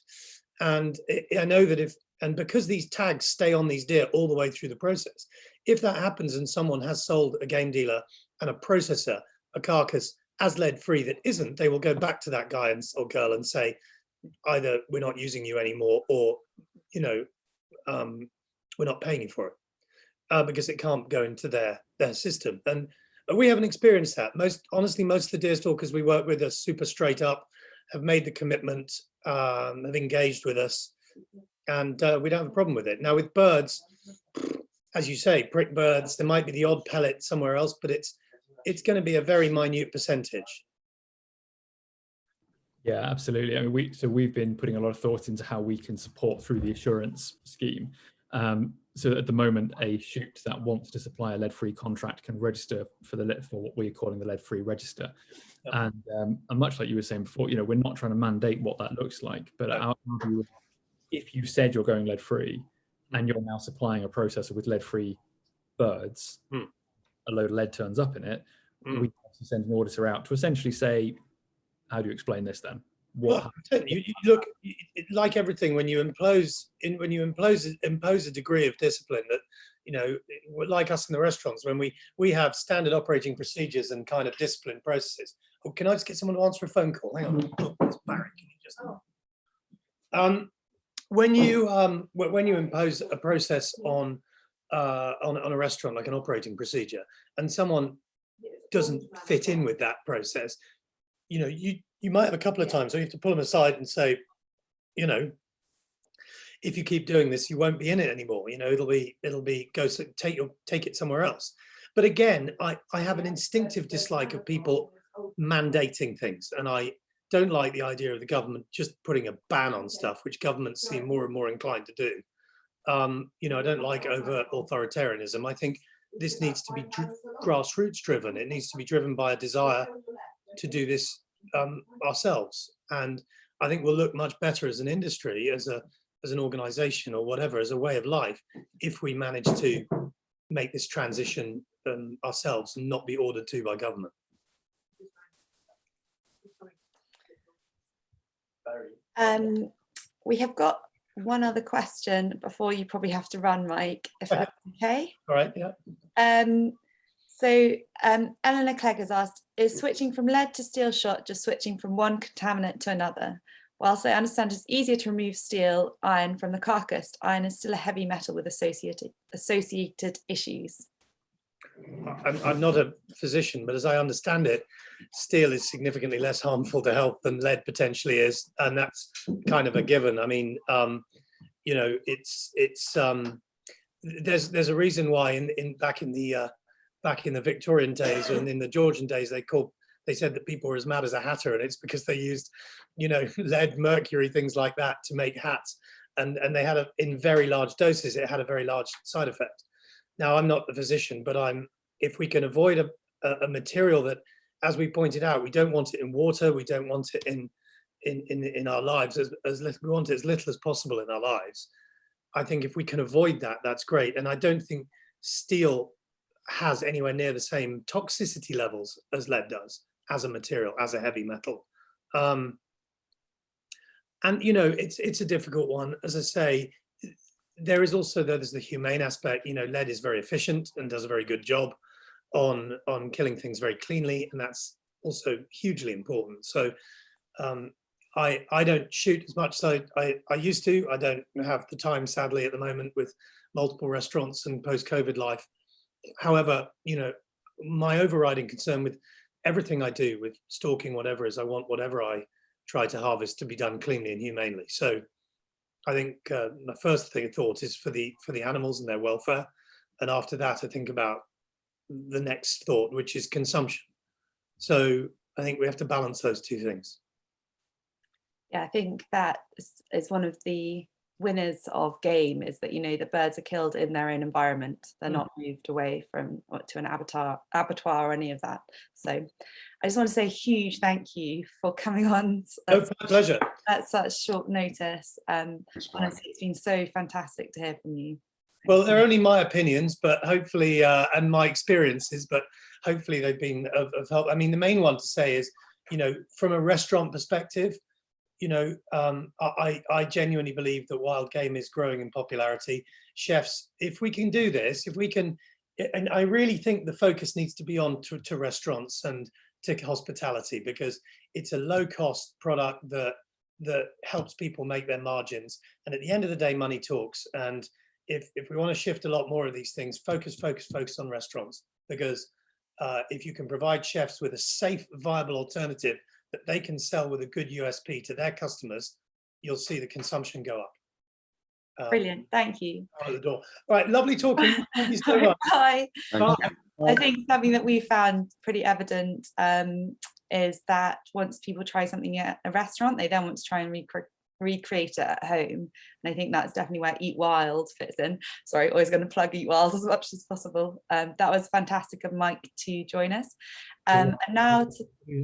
And I know that because these tags stay on these deer all the way through the process, if that happens and someone has sold a game dealer and a processor a carcass as lead-free that isn't, they will go back to that guy or girl and say, either we're not using you anymore, or, you know, we're not paying you for it, because it can't go into their system. And we haven't experienced that. Honestly, most of the deer stalkers we work with are super straight up, have made the commitment, have engaged with us, and we don't have a problem with it. Now with birds, as you say, prick birds, there might be the odd pellet somewhere else, but it's going to be a very minute percentage. Yeah, absolutely. I mean, we've been putting a lot of thought into how we can support through the assurance scheme. So at the moment, a shoot that wants to supply a lead-free contract can register for what we're calling the lead-free register. Yep. And much like you were saying before, you know, we're not trying to mandate what that looks like, but if you said you're going lead-free and you're now supplying a processor with lead-free birds, a load of lead turns up in it, we have to send an auditor out to essentially say, how do you explain this then? Well, you look, like everything, when you impose a degree of discipline that, you know, like us in the restaurants, when we have standard operating procedures and kind of discipline processes. Oh, can I just get someone to answer a phone call? Hang on. Oh, it's Barry. Can you just? When you impose a process on a restaurant, like an operating procedure, and someone doesn't fit in with that process, you know, you might have a couple of times where you have to pull them aside and say, you know, if you keep doing this, you won't be in it anymore. You know, it'll be go take it somewhere else. But again, I have an instinctive dislike of people mandating things, and I don't like the idea of the government just putting a ban on stuff, which governments seem more and more inclined to do. You know, I don't like overt authoritarianism. I think this needs to be grassroots driven. It needs to be driven by a desire to do this ourselves, and I think we'll look much better as an industry, as an organization, or whatever, as a way of life, if we manage to make this transition ourselves and not be ordered to by government. We have got one other question before you probably have to run, Mike, if that's okay. All right, yeah. So Eleanor Clegg has asked, is switching from lead to steel shot just switching from one contaminant to another? Whilst I understand it's easier to remove steel iron from the carcass, iron is still a heavy metal with associated issues. I'm not a physician, but as I understand it, steel is significantly less harmful to health than lead potentially is, and that's kind of a given. I mean, you know, there's a reason why back in the Victorian days and in the Georgian days they said that people were as mad as a hatter, and it's because they used, you know, lead, mercury, things like that to make hats, and they had in very large doses, it had a very large side effect. Now, I'm not the physician, but if we can avoid a material that, as we pointed out, we don't want it in water, we don't want it in our lives, we want it as little as possible in our lives. I think if we can avoid that, that's great. And I don't think steel has anywhere near the same toxicity levels as lead does, as a material, as a heavy metal. And, you know, it's a difficult one. As I say, there's the humane aspect. You know, lead is very efficient and does a very good job on killing things very cleanly, and that's also hugely important. So I don't shoot as much as I used to. I don't have the time, sadly, at the moment with multiple restaurants and post-COVID life. However, you know, my overriding concern with everything I do, with stalking, whatever, is I want whatever I try to harvest to be done cleanly and humanely. So I think my first thought is for the animals and their welfare, and after that I think about the next thought, which is consumption. So I think we have to balance those two things. Yeah, I think that is one of the winners of game, is that, you know, the birds are killed in their own environment. They're not moved away from to an abattoir or any of that. So I just want to say a huge thank you for coming on. My pleasure. At such short notice. Honestly, it's been so fantastic to hear from you. Well, they're only my opinions, but hopefully, and my experiences, but hopefully they've been of help. I mean, the main one to say is, you know, from a restaurant perspective, you know, I genuinely believe that wild game is growing in popularity. Chefs, if we can do this, if we can, and I really think the focus needs to be on to restaurants and to hospitality, because it's a low-cost product that helps people make their margins. And at the end of the day, money talks. And if we want to shift a lot more of these things, focus on restaurants, because if you can provide chefs with a safe, viable alternative that they can sell with a good USP to their customers, you'll see the consumption go up. Brilliant, thank you. Out the door. All right, lovely talking. Thank you so much. Bye. Bye. I think something that we found pretty evident is that once people try something at a restaurant, they then want to try and recreate it at home. And I think that's definitely where Eat Wild fits in. Sorry, always going to plug Eat Wild as much as possible. That was fantastic of Mike to join us. And now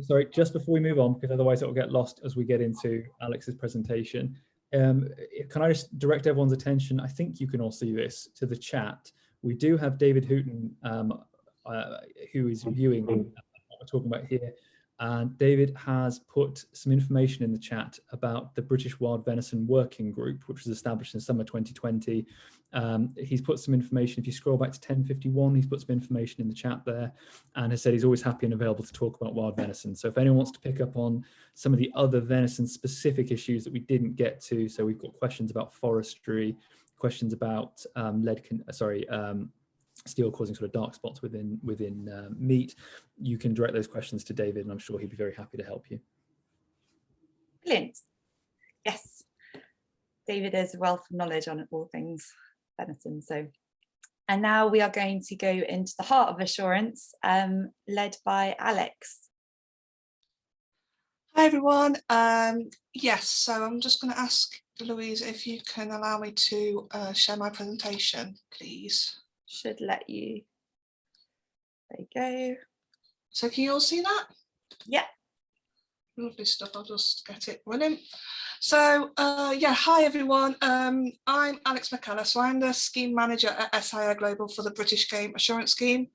sorry, just before we move on, because otherwise it will get lost as we get into Alex's presentation, can I just direct everyone's attention, I think you can all see this, to the chat. We do have David Hooton, who is viewing what we're talking about here. And David has put some information in the chat about the British Wild Venison Working Group, which was established in summer 2020. He's put some information, if you scroll back to 1051, he's put some information in the chat there, and has said he's always happy and available to talk about wild venison. So if anyone wants to pick up on some of the other venison specific issues that we didn't get to, so we've got questions about forestry, questions about steel causing sort of dark spots within meat, you can direct those questions to David, and I'm sure he'd be very happy to help you. Brilliant. Yes, David is a wealth of knowledge on all things venison. So, and now we are going to go into the heart of assurance, led by Alex. Hi everyone. Yes, so I'm just going to ask Louise if you can allow me to share my presentation, please. Should let you. There you go. So can you all see that? Yeah. Lovely stuff. I'll just get it running. So yeah, hi everyone. I'm Alex MacKellar. So I'm the scheme manager at SAI Global for the British Game Assurance Scheme.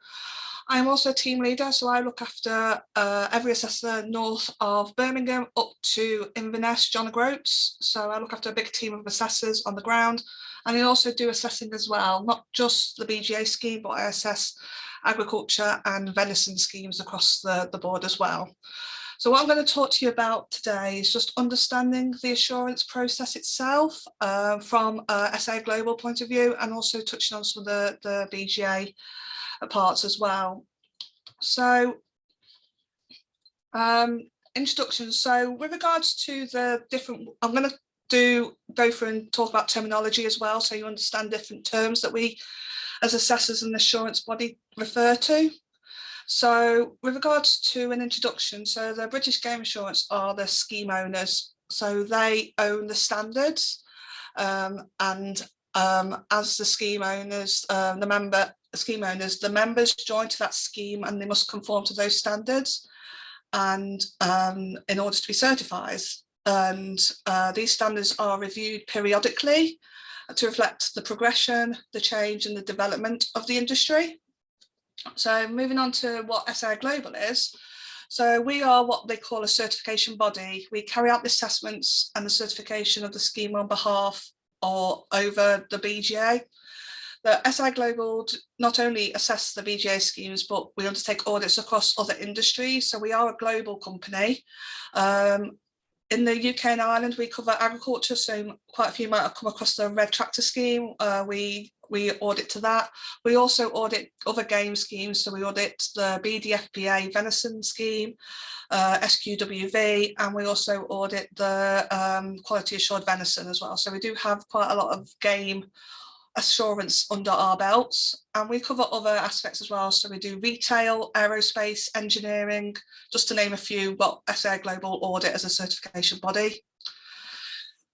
I'm also a team leader, so I look after every assessor north of Birmingham up to Inverness, John O'Groats. So I look after a big team of assessors on the ground. And I also do assessing as well, not just the BGA scheme, but I assess agriculture and venison schemes across the board as well. So what I'm going to talk to you about today is just understanding the assurance process itself from a SAI Global point of view, and also touching on some of the BGA parts as well. So introduction. So with regards to the different, I'm going to go through and talk about terminology as well, so you understand different terms that we as assessors and assurance body refer to. So with regards to an introduction, so the British Game Assurance are the scheme owners, so they own the standards, and as the scheme owners, the members join to that scheme and they must conform to those standards, and in order to be certified. And these standards are reviewed periodically to reflect the progression, the change and the development of the industry. So moving on to what SAI Global is. So we are what they call a certification body. We carry out the assessments and the certification of the scheme on behalf or over the BGA. The SAI Global not only assess the BGA schemes, but we undertake audits across other industries. So we are a global company. In the UK and Ireland, we cover agriculture, so quite a few might have come across the Red Tractor scheme. We audit to that. We also audit other game schemes, so we audit the BDFPA Venison scheme, SQWV, and we also audit the quality assured venison as well. So we do have quite a lot of game assurance under our belts, and we cover other aspects as well. So we do retail, aerospace, engineering, just to name a few, but SAI Global audit as a certification body.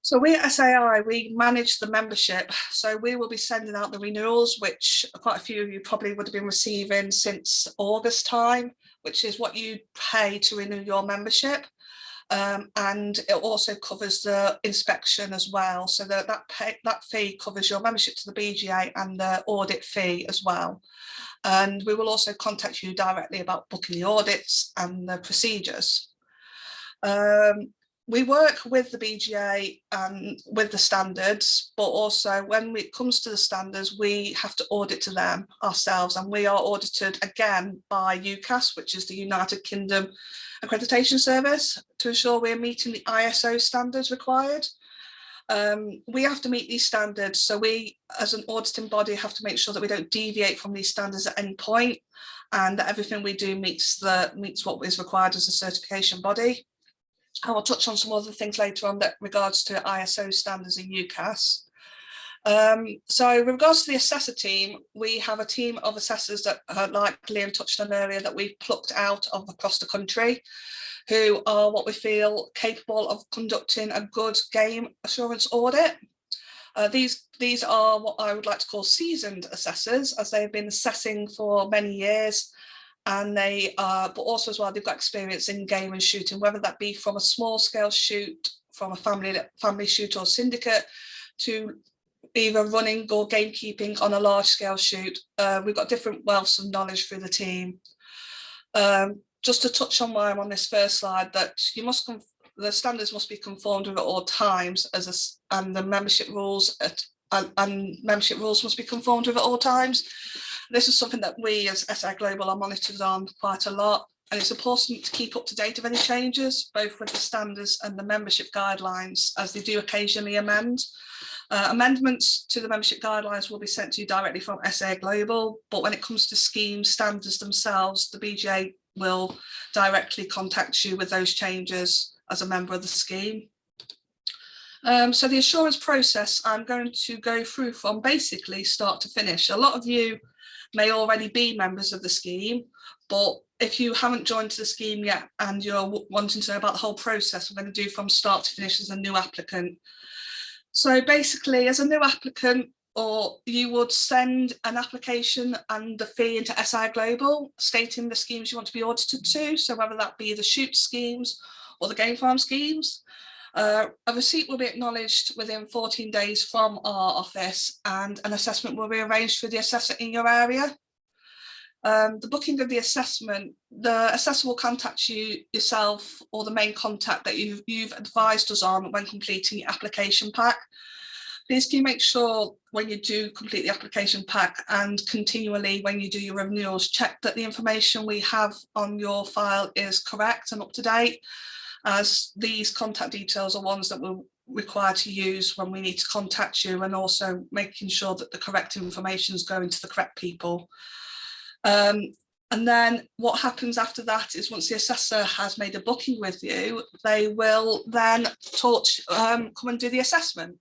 So we at SAI, we manage the membership. So we will be sending out the renewals, which quite a few of you probably would have been receiving since August time, which is what you pay to renew your membership. And it also covers the inspection as well. So that fee covers your membership to the BGA and the audit fee as well. And we will also contact you directly about booking the audits and the procedures. We work with the BGA and with the standards, but also when it comes to the standards, we have to audit to them ourselves, and we are audited again by UCAS, which is the United Kingdom Accreditation Service, to ensure we're meeting the ISO standards required. We have to meet these standards, so we as an auditing body have to make sure that we don't deviate from these standards at any point, and that everything we do meets what is required as a certification body. I will touch on some other things later on that regards to ISO standards in UCAS. So with regards to the assessor team, we have a team of assessors that, like Liam touched on earlier, that we've plucked out of across the country, who are what we feel capable of conducting a good game assurance audit. These are what I would like to call seasoned assessors, as they've been assessing for many years. And they but also as well, they've got experience in game and shooting, whether that be from a small scale shoot, from a family shoot or syndicate, to either running or gamekeeping on a large scale shoot. We've got different wealths of knowledge through the team. Just to touch on why I'm on this first slide, that the standards must be conformed with at all times, and the membership rules must be conformed with at all times. This is something that we as SAI Global are monitored on quite a lot, and it's important to keep up to date of any changes, both with the standards and the membership guidelines, as they do occasionally amend. Amendments to the membership guidelines will be sent to you directly from SAI Global, but when it comes to scheme standards themselves, the BGA will directly contact you with those changes as a member of the scheme. So the assurance process I'm going to go through from basically start to finish. A lot of you may already be members of the scheme, but if you haven't joined the scheme yet and you're wanting to know about the whole process, I'm going to do from start to finish as a new applicant. So basically, as a new applicant, or you would send an application and the fee into SAI Global, stating the schemes you want to be audited to. So whether that be the shoot schemes or the game farm schemes. A receipt will be acknowledged within 14 days from our office, and an assessment will be arranged for the assessor in your area. The booking of the assessment, the assessor will contact you yourself or the main contact that you've advised us on when completing your application pack. Please do make sure when you do complete the application pack and continually when you do your renewals, check that the information we have on your file is correct and up to date, as these contact details are ones that we're required to use when we need to contact you, and also making sure that the correct information is going to the correct people. And then what happens after that is once the assessor has made a booking with you, they will then come and do the assessment.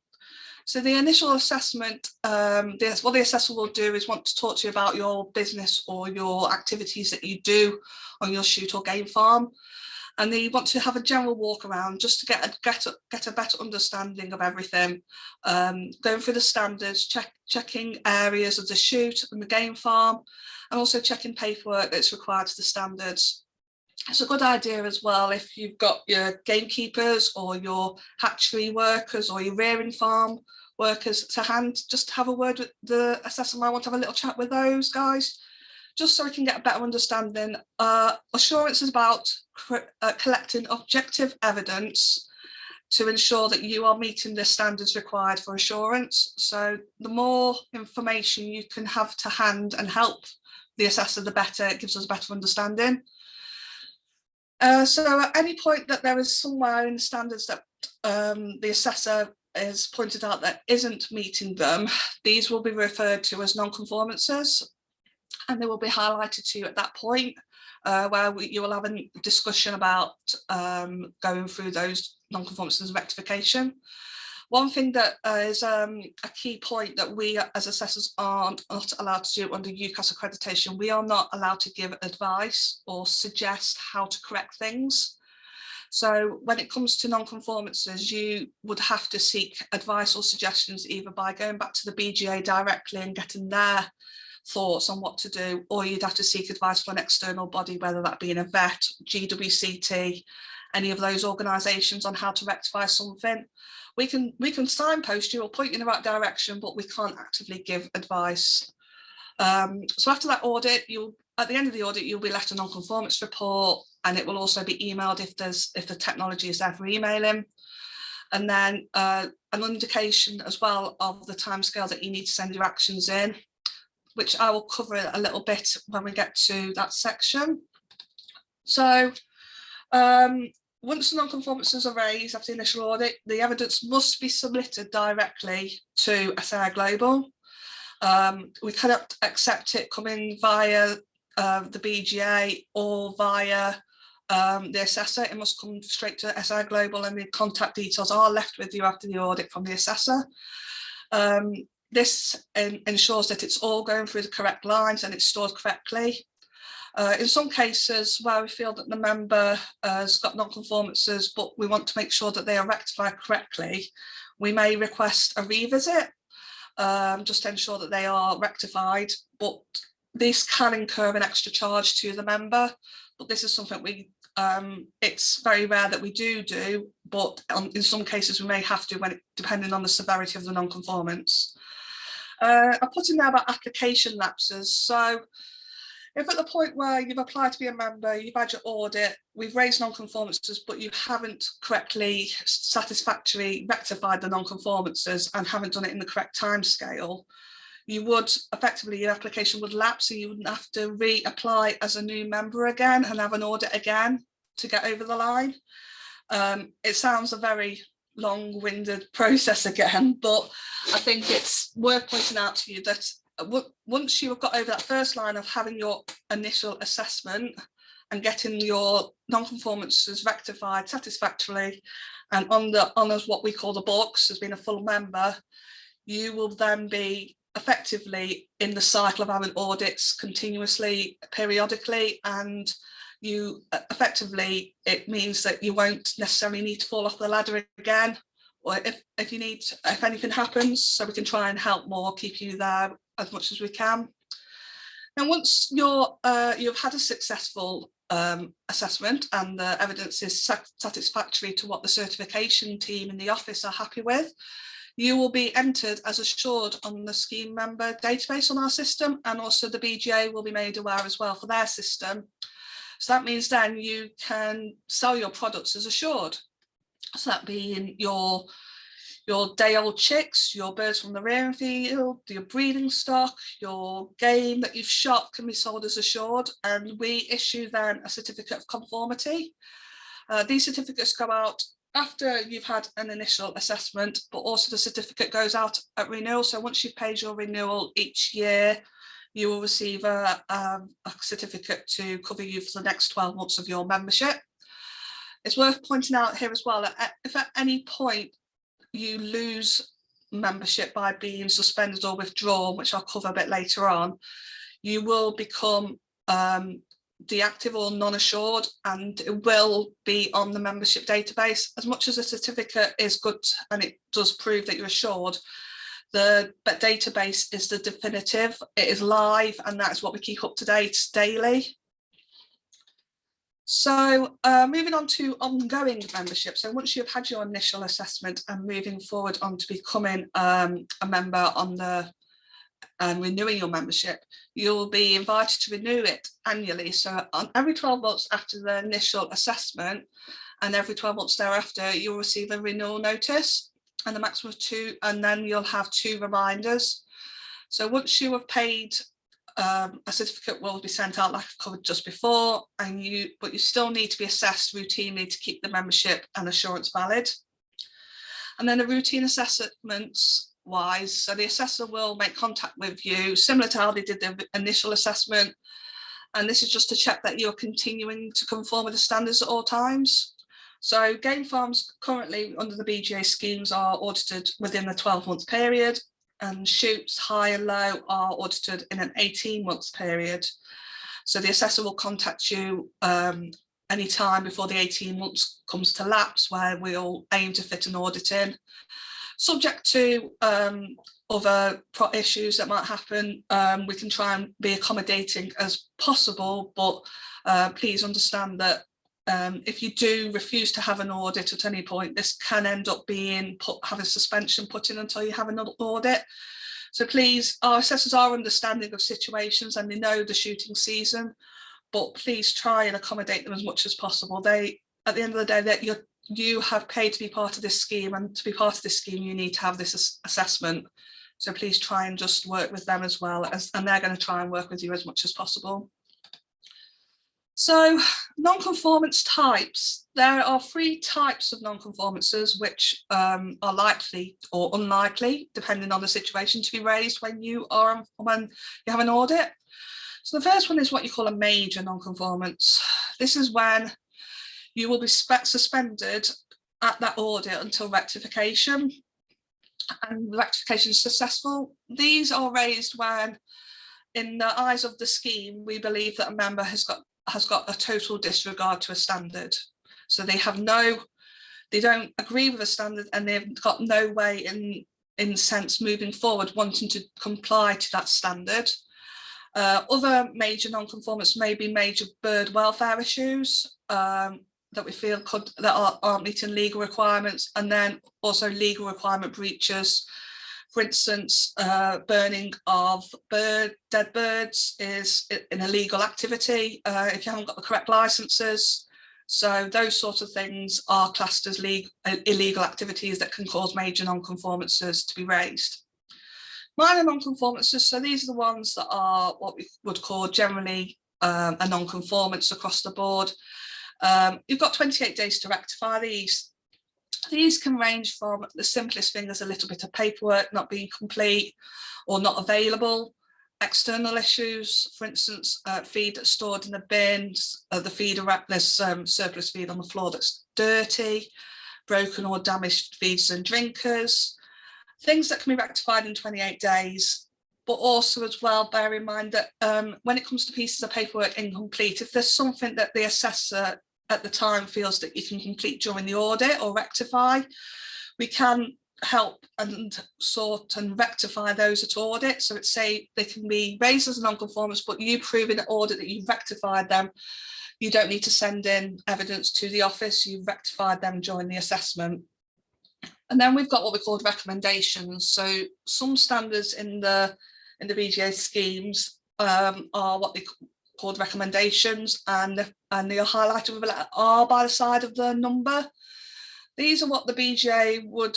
So the initial assessment, what the assessor will do is want to talk to you about your business or your activities that you do on your shoot or game farm. And they want to have a general walk around just to get a better understanding of everything, going through the standards, checking areas of the shoot and the game farm, and also checking paperwork that's required to the standards. It's a good idea as well if you've got your gamekeepers or your hatchery workers or your rearing farm workers to hand, just to have a word with the assessor. I want to have a little chat with those guys, just so we can get a better understanding. Assurance is about collecting objective evidence to ensure that you are meeting the standards required for assurance. So the more information you can have to hand and help the assessor, the better. It gives us a better understanding. So at any point that there is somewhere in the standards that the assessor is pointed out that isn't meeting them, these will be referred to as non-conformances, and they will be highlighted to you at that point, where you will have a discussion about going through those non-conformances rectification. One thing that is a key point that we as assessors are not allowed to do under UCAS accreditation, we are not allowed to give advice or suggest how to correct things. So when it comes to non-conformances, you would have to seek advice or suggestions either by going back to the BGA directly and getting their thoughts on what to do, or you'd have to seek advice from an external body, whether that be a vet, GWCT, any of those organisations on how to rectify something. We can signpost you or point you in the right direction, but we can't actively give advice. So after that audit, at the end of the audit, you'll be left a non-conformance report, and it will also be emailed if the technology is there for emailing. And then an indication as well of the timescale that you need to send your actions in, which I will cover a little bit when we get to that section. So once the non-conformances are raised after the initial audit, the evidence must be submitted directly to SAI Global. We cannot accept it coming via the BGA or via the assessor. It must come straight to SAI Global, and the contact details are left with you after the audit from the assessor. This ensures that it's all going through the correct lines and it's stored correctly. In some cases where we feel that the member has got non-conformances, but we want to make sure that they are rectified correctly, we may request a revisit, just to ensure that they are rectified. But this can incur an extra charge to the member, but this is something it's very rare that we do, but in some cases we may have to, depending on the severity of the non-conformance. I put in there about application lapses. So if at the point where you've applied to be a member, you've had your audit, we've raised non-conformances, but you haven't correctly satisfactorily rectified the non-conformances and haven't done it in the correct time scale, you would effectively, your application would lapse, so you wouldn't have to reapply as a new member again and have an audit again to get over the line. It sounds a very long-winded process again, but I think it's worth pointing out to you that once you have got over that first line of having your initial assessment and getting your non-conformances rectified satisfactorily and on what we call the books as being a full member, you will then be effectively in the cycle of having audits continuously, periodically, and you effectively, it means that you won't necessarily need to fall off the ladder again, or if anything happens, so we can try and help more, keep you there as much as we can. Now, once you've had a successful assessment and the evidence is satisfactory to what the certification team in the office are happy with, you will be entered as assured on the scheme member database on our system, and also the BGA will be made aware as well for their system. So that means then you can sell your products as assured. So that being your your day-old chicks, your birds from the rearing field, your breeding stock, your game that you've shot can be sold as assured, and we issue then a certificate of conformity. These certificates go out after you've had an initial assessment, but also the certificate goes out at renewal. So once you've paid your renewal each year, you will receive a certificate to cover you for the next 12 months of your membership. It's worth pointing out here as well that if at any point you lose membership by being suspended or withdrawn, which I'll cover a bit later on, you will become deactive or non-assured, and it will be on the membership database. As much as a certificate is good and it does prove that you're assured, the database is the definitive, it is live, and that's what we keep up to date daily. So moving on to ongoing membership. So once you've had your initial assessment and moving forward on to becoming a member on the and renewing your membership, you'll be invited to renew it annually. So on every 12 months after the initial assessment and every 12 months thereafter, you'll receive a renewal notice, and the maximum of 2, and then you'll have 2 reminders. So once you have paid, a certificate will be sent out like I covered just before, but you still need to be assessed routinely to keep the membership and assurance valid. And then the routine assessments wise, so the assessor will make contact with you similar to how they did the initial assessment, and this is just to check that you're continuing to conform with the standards at all times. So game farms currently under the BGA schemes are audited within the 12-month period, and shoots high and low are audited in an 18-month period. So the assessor will contact you any time before the 18 months comes to lapse, where we'll aim to fit an audit in. Subject to other issues that might happen, we can try and be accommodating as possible, but please understand that if you do refuse to have an audit at any point, this can end up being having suspension put in until you have another audit. So please, our assessors are understanding of situations and they know the shooting season, but please try and accommodate them as much as possible. At the end of the day, that you have paid to be part of this scheme, and to be part of this scheme, you need to have this assessment. So please try and just work with them as well, and they're going to try and work with you as much as possible. So non-conformance types. There are 3 types of non-conformances which are likely or unlikely, depending on the situation, to be raised when you have an audit. So the first one is what you call a major non-conformance. This is when you will be suspended at that audit until rectification, and rectification is successful. These are raised when, in the eyes of the scheme, we believe that a member has got a total disregard to a standard. So they don't agree with a standard, and they've got no way in sense moving forward wanting to comply to that standard. Other major non-conformance may be major bird welfare issues that we feel aren't meeting legal requirements, and then also legal requirement breaches. For instance, burning of dead birds is an illegal activity if you haven't got the correct licenses. So those sorts of things are classed as illegal activities that can cause major non-conformances to be raised. Minor non-conformances, so these are the ones that are what we would call generally a non-conformance across the board. You've got 28 days to rectify these. These can range from the simplest thing as a little bit of paperwork not being complete or not available. External issues, for instance, feed that's stored in the bins, the feeder rack, there's surplus feed on the floor that's dirty, broken or damaged feeds and drinkers, things that can be rectified in 28 days. But also as well, bear in mind that when it comes to pieces of paperwork incomplete, if there's something that the assessor at the time feels that you can complete during the audit or rectify, we can help and sort and rectify those at audit. So it's say they can be raised as a non-conformance, but you prove in the audit that you've rectified them. You don't need to send in evidence to the office, you've rectified them during the assessment. And then we've got what we call recommendations. So some standards in the BGA schemes are what they called recommendations, and they are highlighted with a letter R by the side of the number. These are what the BGA would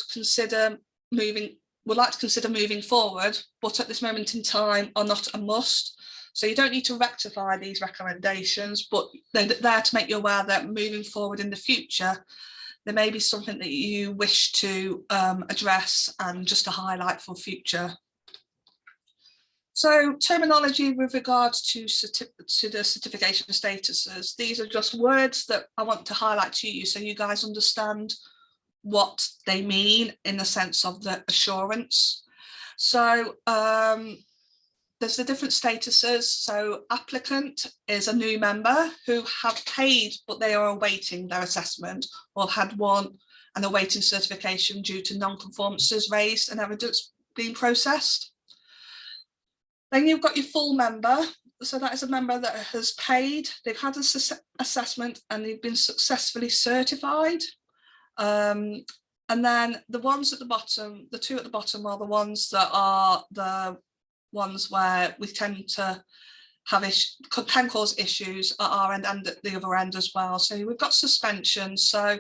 like to consider moving forward, but at this moment in time are not a must. So you don't need to rectify these recommendations, but they're there to make you aware that moving forward in the future, there may be something that you wish to address and just to highlight for future. So terminology with regards to the certification statuses, these are just words that I want to highlight to you so you guys understand what they mean in the sense of the assurance. So there's the different statuses. So applicant is a new member who have paid, but they are awaiting their assessment or had one and awaiting certification due to non-conformances raised and evidence being processed. Then you've got your full member. So that is a member that has paid, they've had an assessment and they've been successfully certified. And then the ones at the bottom, the two at the bottom are the ones that are the ones where we tend to have can cause issues at our end and at the other end as well. So we've got suspension. So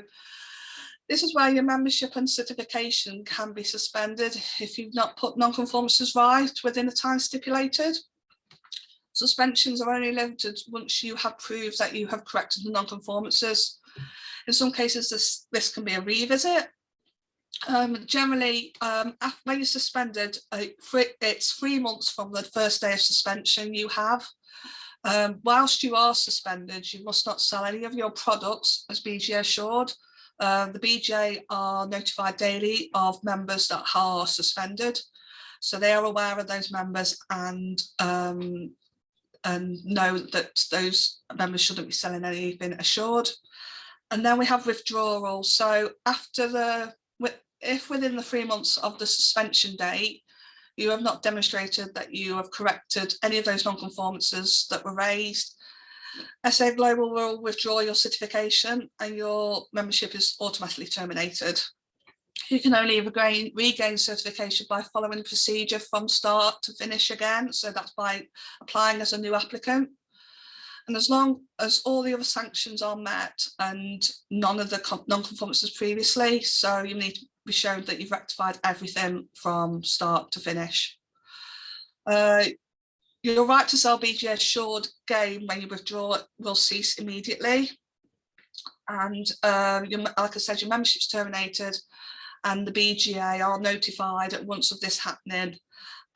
this is where your membership and certification can be suspended if you've not put non-conformances right within the time stipulated. Suspensions are only limited once you have proved that you have corrected the non-conformances. In some cases, this can be a revisit. Generally, when you're suspended, it's 3 months from the first day of suspension you have. Whilst you are suspended, you must not sell any of your products as BGA assured. The BGA are notified daily of members that are suspended, so they are aware of those members and know that those members shouldn't be selling anything assured. And then we have withdrawal. So if within the 3 months of the suspension date, you have not demonstrated that you have corrected any of those non-conformances that were raised, SAI Global will withdraw your certification and your membership is automatically terminated. You can only regain certification by following the procedure from start to finish again. So that's by applying as a new applicant. And as long as all the other sanctions are met and none of the non-conformances previously, so you need to be shown that you've rectified everything from start to finish. Your right to sell BGA assured game when you withdraw will cease immediately. And like I said, your membership's terminated and the BGA are notified at once of this happening.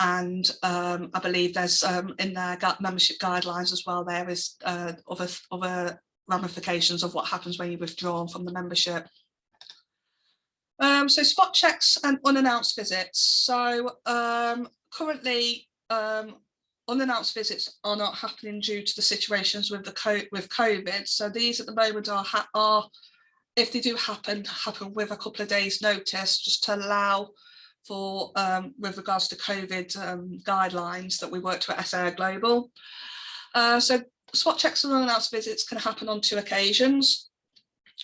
And I believe there's in their membership guidelines as well, there is other ramifications of what happens when you withdraw from the membership. So spot checks and unannounced visits. So currently, unannounced visits are not happening due to the situations with COVID. So these at the moment are if they do happen with a couple of days notice, just to allow for with regards to COVID guidelines that we work to at SAI Global. So spot checks and unannounced visits can happen on 2 occasions.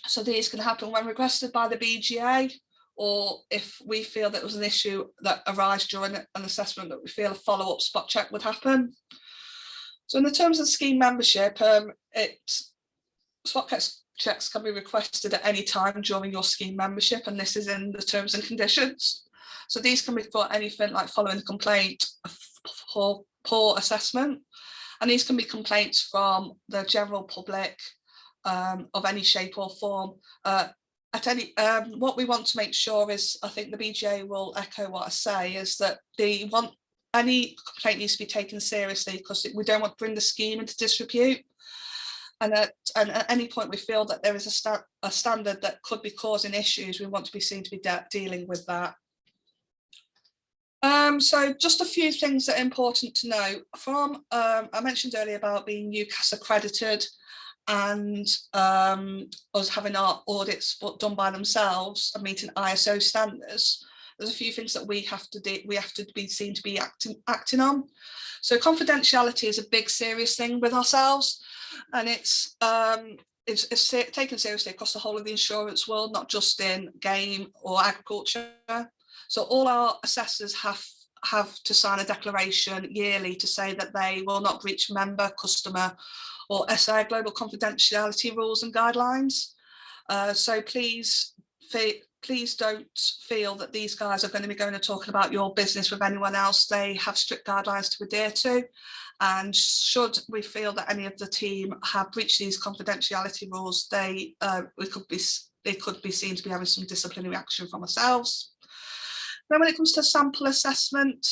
So these can happen when requested by the BGA, or if we feel that there was an issue that arises during an assessment that we feel a follow-up spot check would happen. So in the terms of scheme membership, spot checks can be requested at any time during your scheme membership, and this is in the terms and conditions. So these can be for anything like following a complaint for poor assessment, and these can be complaints from the general public of any shape or form. What we want to make sure is, I think the BGA will echo what I say, is that they want any complaint needs to be taken seriously, because we don't want to bring the scheme into disrepute. And at any point we feel that there is a standard that could be causing issues, we want to be seen to be dealing with that. So just a few things that are important to know. From I mentioned earlier about being UCAS accredited and us having our audits done by themselves and meeting ISO standards. There's a few things that we have to be seen to be acting on. So confidentiality is a big serious thing with ourselves, and it's taken seriously across the whole of the insurance world, not just in game or agriculture. So all our assessors have to sign a declaration yearly to say that they will not breach member, customer or SAI Global confidentiality rules and guidelines. So please please don't feel that these guys are going to be going and talking about your business with anyone else. They have strict guidelines to adhere to, and should we feel that any of the team have breached these confidentiality rules, they could be seen to be having some disciplinary action from ourselves. Then when it comes to sample assessment,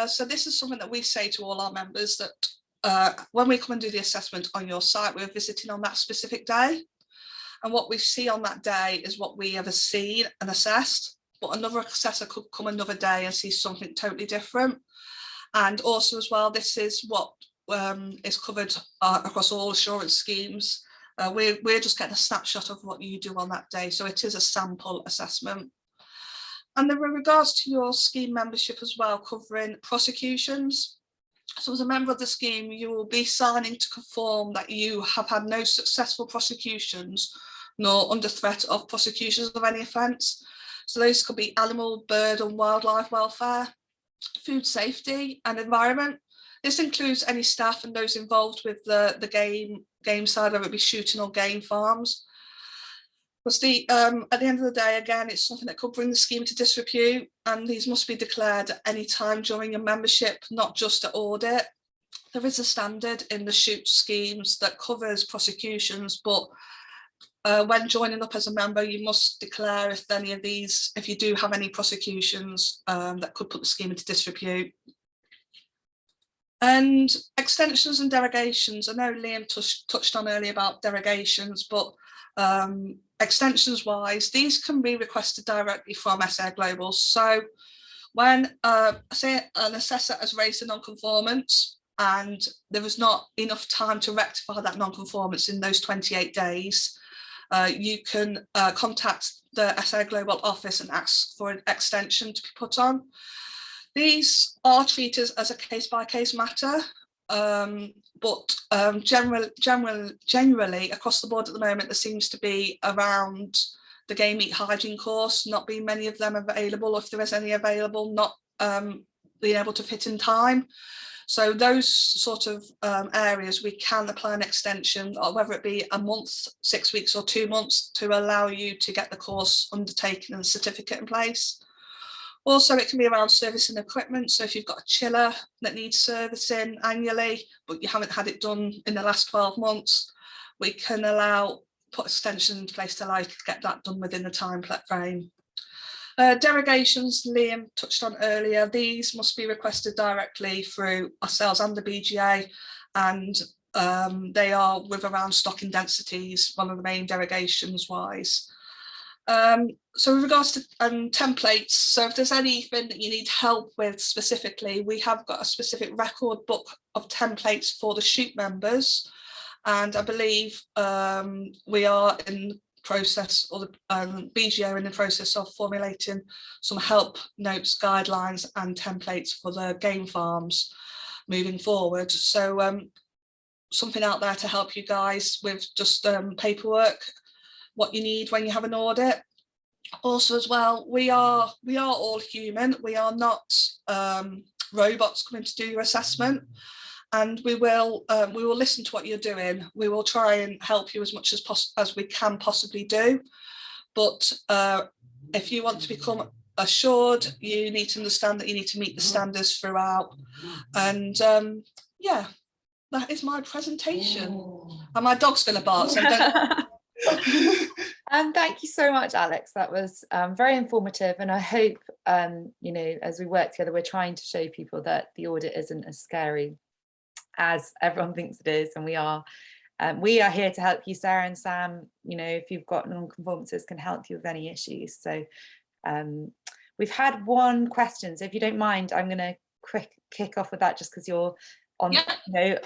so this is something that we say to all our members, that when we come and do the assessment on your site, we're visiting on that specific day. And what we see on that day is what we have seen and assessed, but another assessor could come another day and see something totally different. And also as well, this is what is covered across all assurance schemes. We're just getting a snapshot of what you do on that day. So it is a sample assessment. And then with regards to your scheme membership as well, covering prosecutions. So as a member of the scheme, you will be signing to confirm that you have had no successful prosecutions nor under threat of prosecutions of any offence. So those could be animal, bird and wildlife welfare, food safety and environment. This includes any staff and those involved with the game side, whether it be shooting or game farms. Because at the end of the day, again, it's something that could bring the scheme to disrepute, and these must be declared at any time during your membership, not just at audit. There is a standard in the shoot schemes that covers prosecutions, but when joining up as a member, you must declare if you do have any prosecutions that could put the scheme into disrepute. And extensions and derogations. I know Liam touched on earlier about derogations, but extensions wise, these can be requested directly from SAI Global. So when say an assessor has raised a non-conformance and there was not enough time to rectify that non-conformance in those 28 days, you can contact the SAI Global office and ask for an extension to be put on. These are treated as a case-by-case matter, but generally across the board at the moment, there seems to be around the game meat hygiene course, not being many of them available, or if there is any available, not being able to fit in time. So those sort of areas, we can apply an extension, or whether it be a month, 6 weeks or 2 months, to allow you to get the course undertaken and a certificate in place. Also, it can be around servicing equipment. So if you've got a chiller that needs servicing annually, but you haven't had it done in the last 12 months, we can put extensions in place to allow you to get that done within the time frame. Derogations, Liam touched on earlier, these must be requested directly through ourselves and the BGA, and they are with around stocking densities, one of the main derogations wise. So with regards to templates, so if there's anything that you need help with specifically, we have got a specific record book of templates for the shoot members, and I believe we are in the process, or the BGO are in the process of formulating some help notes, guidelines and templates for the game farms moving forward. So something out there to help you guys with just paperwork, what you need when you have an audit. Also as well, we are all human. We are not robots coming to do your assessment, and we will listen to what you're doing. We will try and help you as much as we can possibly do. But if you want to become assured, you need to understand that you need to meet the standards throughout. And yeah, that is my presentation. And my dog's going to bark, so thank you so much, Alex. That was very informative, and I hope you know, as we work together, we're trying to show people that the audit isn't as scary as everyone thinks it is, and we are here to help you. Sarah and Sam, you know, if you've got non-conformances, can help you with any issues. So we've had one question, so if you don't mind, I'm going to kick off with that, just because you're on. Yeah.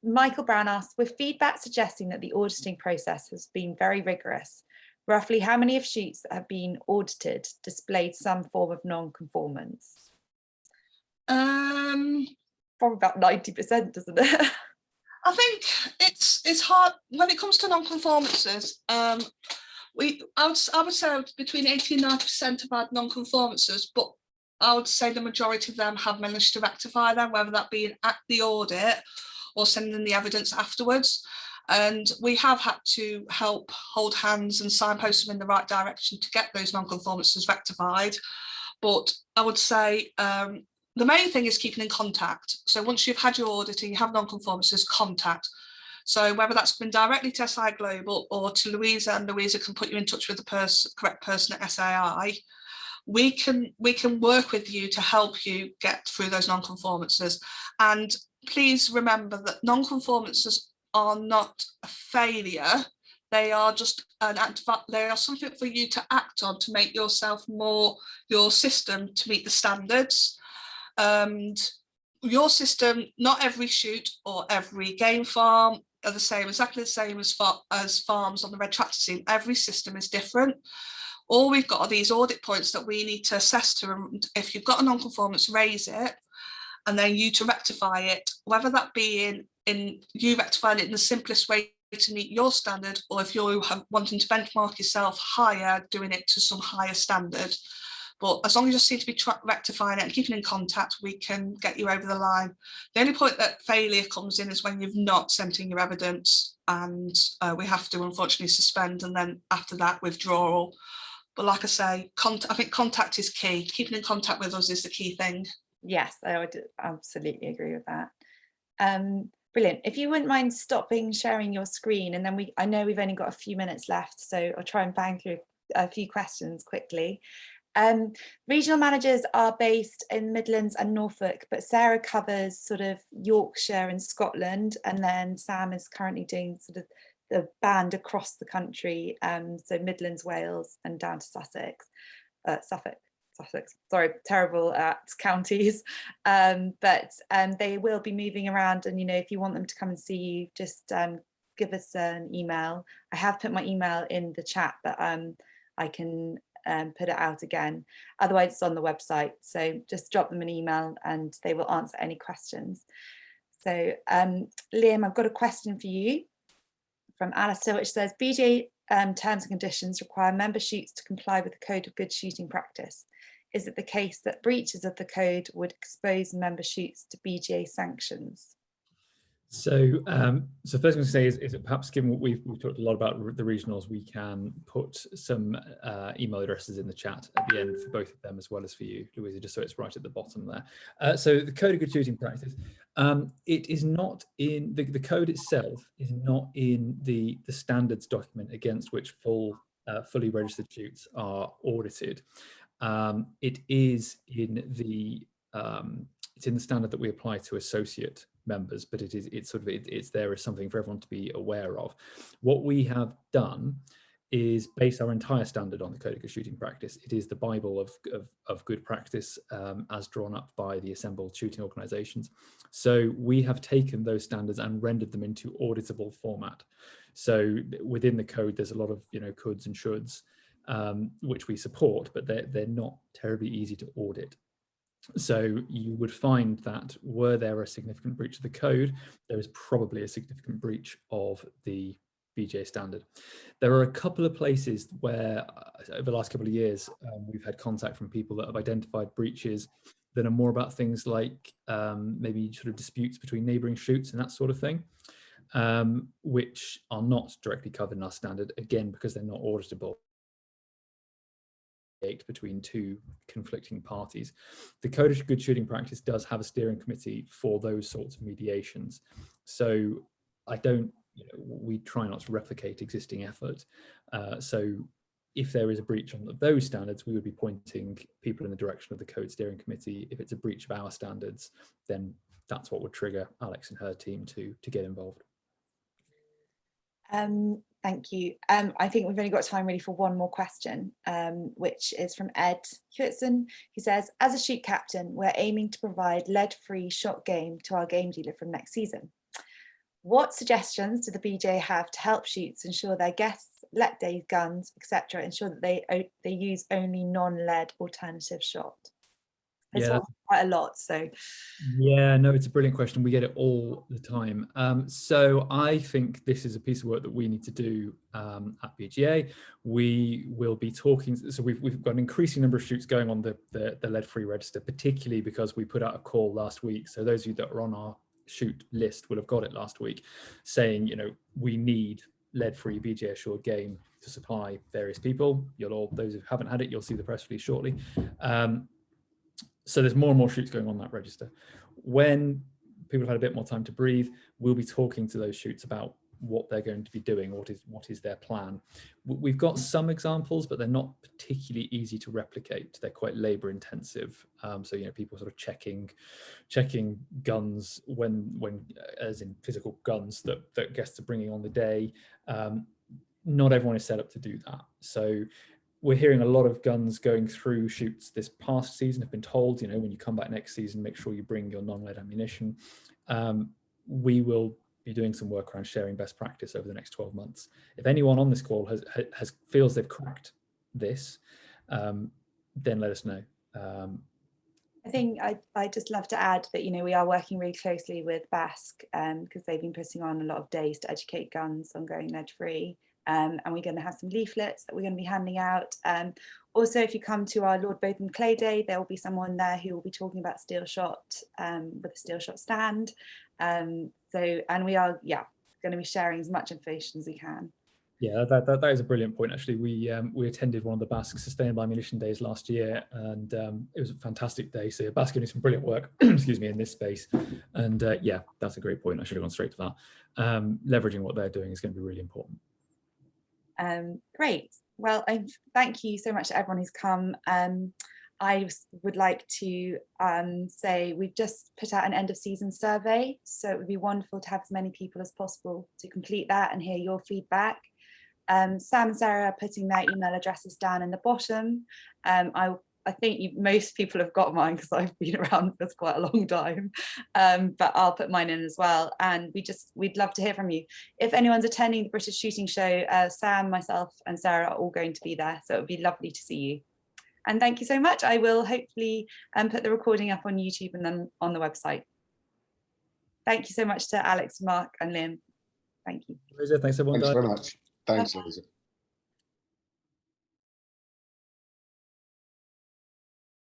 Michael Brown asks, with feedback suggesting that the auditing process has been very rigorous, roughly how many of shoots that have been audited displayed some form of non-conformance? Probably about 90%, doesn't it? I think it's hard when it comes to non-conformances. I would say between 80 and 90% have had non-conformances, but I would say the majority of them have managed to rectify them, whether that be at the audit or sending the evidence afterwards. And we have had to help hold hands and signpost them in the right direction to get those non-conformances rectified. But I would say the main thing is keeping in contact. So once you've had your audit and you have non-conformances, contact. So whether that's been directly to SAI Global or to Louisa, and Louisa can put you in touch with the correct person at SAI, we can work with you to help you get through those non-conformances. And please remember that non-conformances are not a failure. They are just they are something for you to act on to make yourself your system to meet the standards. And your system, not every shoot or every game farm are the same, exactly the same as farms on the red tractor scheme. Every system is different. All we've got are these audit points that we need to assess to, and if you've got a non-conformance, raise it, and then you to rectify it, whether that be in you rectifying it in the simplest way to meet your standard, or if you're wanting to benchmark yourself higher, doing it to some higher standard. But as long as you seem to be rectifying it and keeping in contact, we can get you over the line. The only point that failure comes in is when you've not sent in your evidence, and we have to unfortunately suspend, and then after that withdrawal. But like I say, I think contact is key. Keeping in contact with us is the key thing. Yes, I would absolutely agree with that. Brilliant. If you wouldn't mind sharing your screen, and then I know we've only got a few minutes left, so I'll try and bang through a few questions quickly. Regional managers are based in Midlands and Norfolk, but Sarah covers sort of Yorkshire and Scotland, and then Sam is currently doing sort of the band across the country, so Midlands, Wales, and down to Sussex, Sussex, sorry, terrible at counties, but they will be moving around, and if you want them to come and see you, just give us an email. I have put my email in the chat, but I can put it out again. Otherwise it's on the website, so just drop them an email and they will answer any questions. So Liam, I've got a question for you from Alistair, which says BJ terms and conditions require member shoots to comply with the Code of Good Shooting Practice. Is it the case that breaches of the code would expose member shoots to BGA sanctions? So, so first thing to say is that perhaps given what we've talked a lot about the regionals, we can put some email addresses in the chat at the end for both of them as well as for you, Louisa, just so it's right at the bottom there. So the Code of Good Shooting Practice, it is not in the code itself is not in the standards document against which fully registered shoots are audited. It is in the it's in the standard that we apply to associate members, but it's there as something for everyone to be aware of. What we have done is base our entire standard on the Code of Good Shooting Practice. It is the Bible of good practice as drawn up by the assembled shooting organisations. So we have taken those standards and rendered them into auditable format. So within the code, there's a lot of coulds and shoulds, which we support, but they're not terribly easy to audit. So you would find that were there a significant breach of the code, there is probably a significant breach of the BJ standard. There are a couple of places where over the last couple of years, we've had contact from people that have identified breaches that are more about things like maybe sort of disputes between neighbouring shoots and that sort of thing, which are not directly covered in our standard, again, because they're not auditable between two conflicting parties. The Code of Good Shooting Practice does have a steering committee for those sorts of mediations. So we try not to replicate existing effort. So if there is a breach on those standards, we would be pointing people in the direction of the Code Steering Committee. If it's a breach of our standards, then that's what would trigger Alex and her team to get involved. Thank you. I think we've only got time really for one more question, which is from Ed Hewitson, who says, as a shoot captain, we're aiming to provide lead-free shot game to our game dealer from next season. What suggestions do the BJ have to help shoots ensure their guests let their guns, etc., ensure that they use only non-lead alternative shot? It's quite a lot, so. Yeah, no, it's a brilliant question. We get it all the time. So I think this is a piece of work that we need to do at BGA. We will be talking, so we've got an increasing number of shoots going on the lead-free register, particularly because we put out a call last week. So those of you that are on our shoot list will have got it last week, saying, you know, we need lead-free BJ assured game to supply various people. You'll all, those who haven't had it, you'll see the press release shortly. So there's more and more shoots going on that register. When people have had a bit more time to breathe, we'll be talking to those shoots about what they're going to be doing, what is their plan. We've got some examples, but they're not particularly easy to replicate. They're quite labor intensive. So, you know, people sort of checking guns when as in physical guns that guests are bringing on the day. Not everyone is set up to do that. So we're hearing a lot of guns going through shoots this past season have been told, you know, when you come back next season, make sure you bring your non-lead ammunition. We will be doing some work around sharing best practice over the next 12 months. If anyone on this call feels they've cracked this, then let us know. I think I'd just love to add that, you know, we are working really closely with BASC because they've been putting on a lot of days to educate guns on going lead free. And we're going to have some leaflets that we're going to be handing out. Also, if you come to our Lord Botham Clay Day, there will be someone there who will be talking about steel shot with a steel shot stand. And we are, going to be sharing as much information as we can. Yeah, that is a brilliant point. Actually, we attended one of the BASC Sustainable Ammunition Days last year, and it was a fantastic day. So BASC doing some brilliant work, excuse me, in this space. And yeah, that's a great point. I should have gone straight to that. Leveraging what they're doing is going to be really important. Great. Well, thank you so much to everyone who's come. I would like to say we've just put out an end of season survey, so it would be wonderful to have as many people as possible to complete that and hear your feedback. Sam and Sarah are putting their email addresses down in the bottom. I think most people have got mine because I've been around for quite a long time, but I'll put mine in as well. And we'd love to hear from you. If anyone's attending the British Shooting Show, Sam, myself and Sarah are all going to be there. So it would be lovely to see you. And thank you so much. I will hopefully put the recording up on YouTube and then on the website. Thank you so much to Alex, Mark and Liam. Thank you. Thanks everyone. Thanks very much. Thanks, Louisa.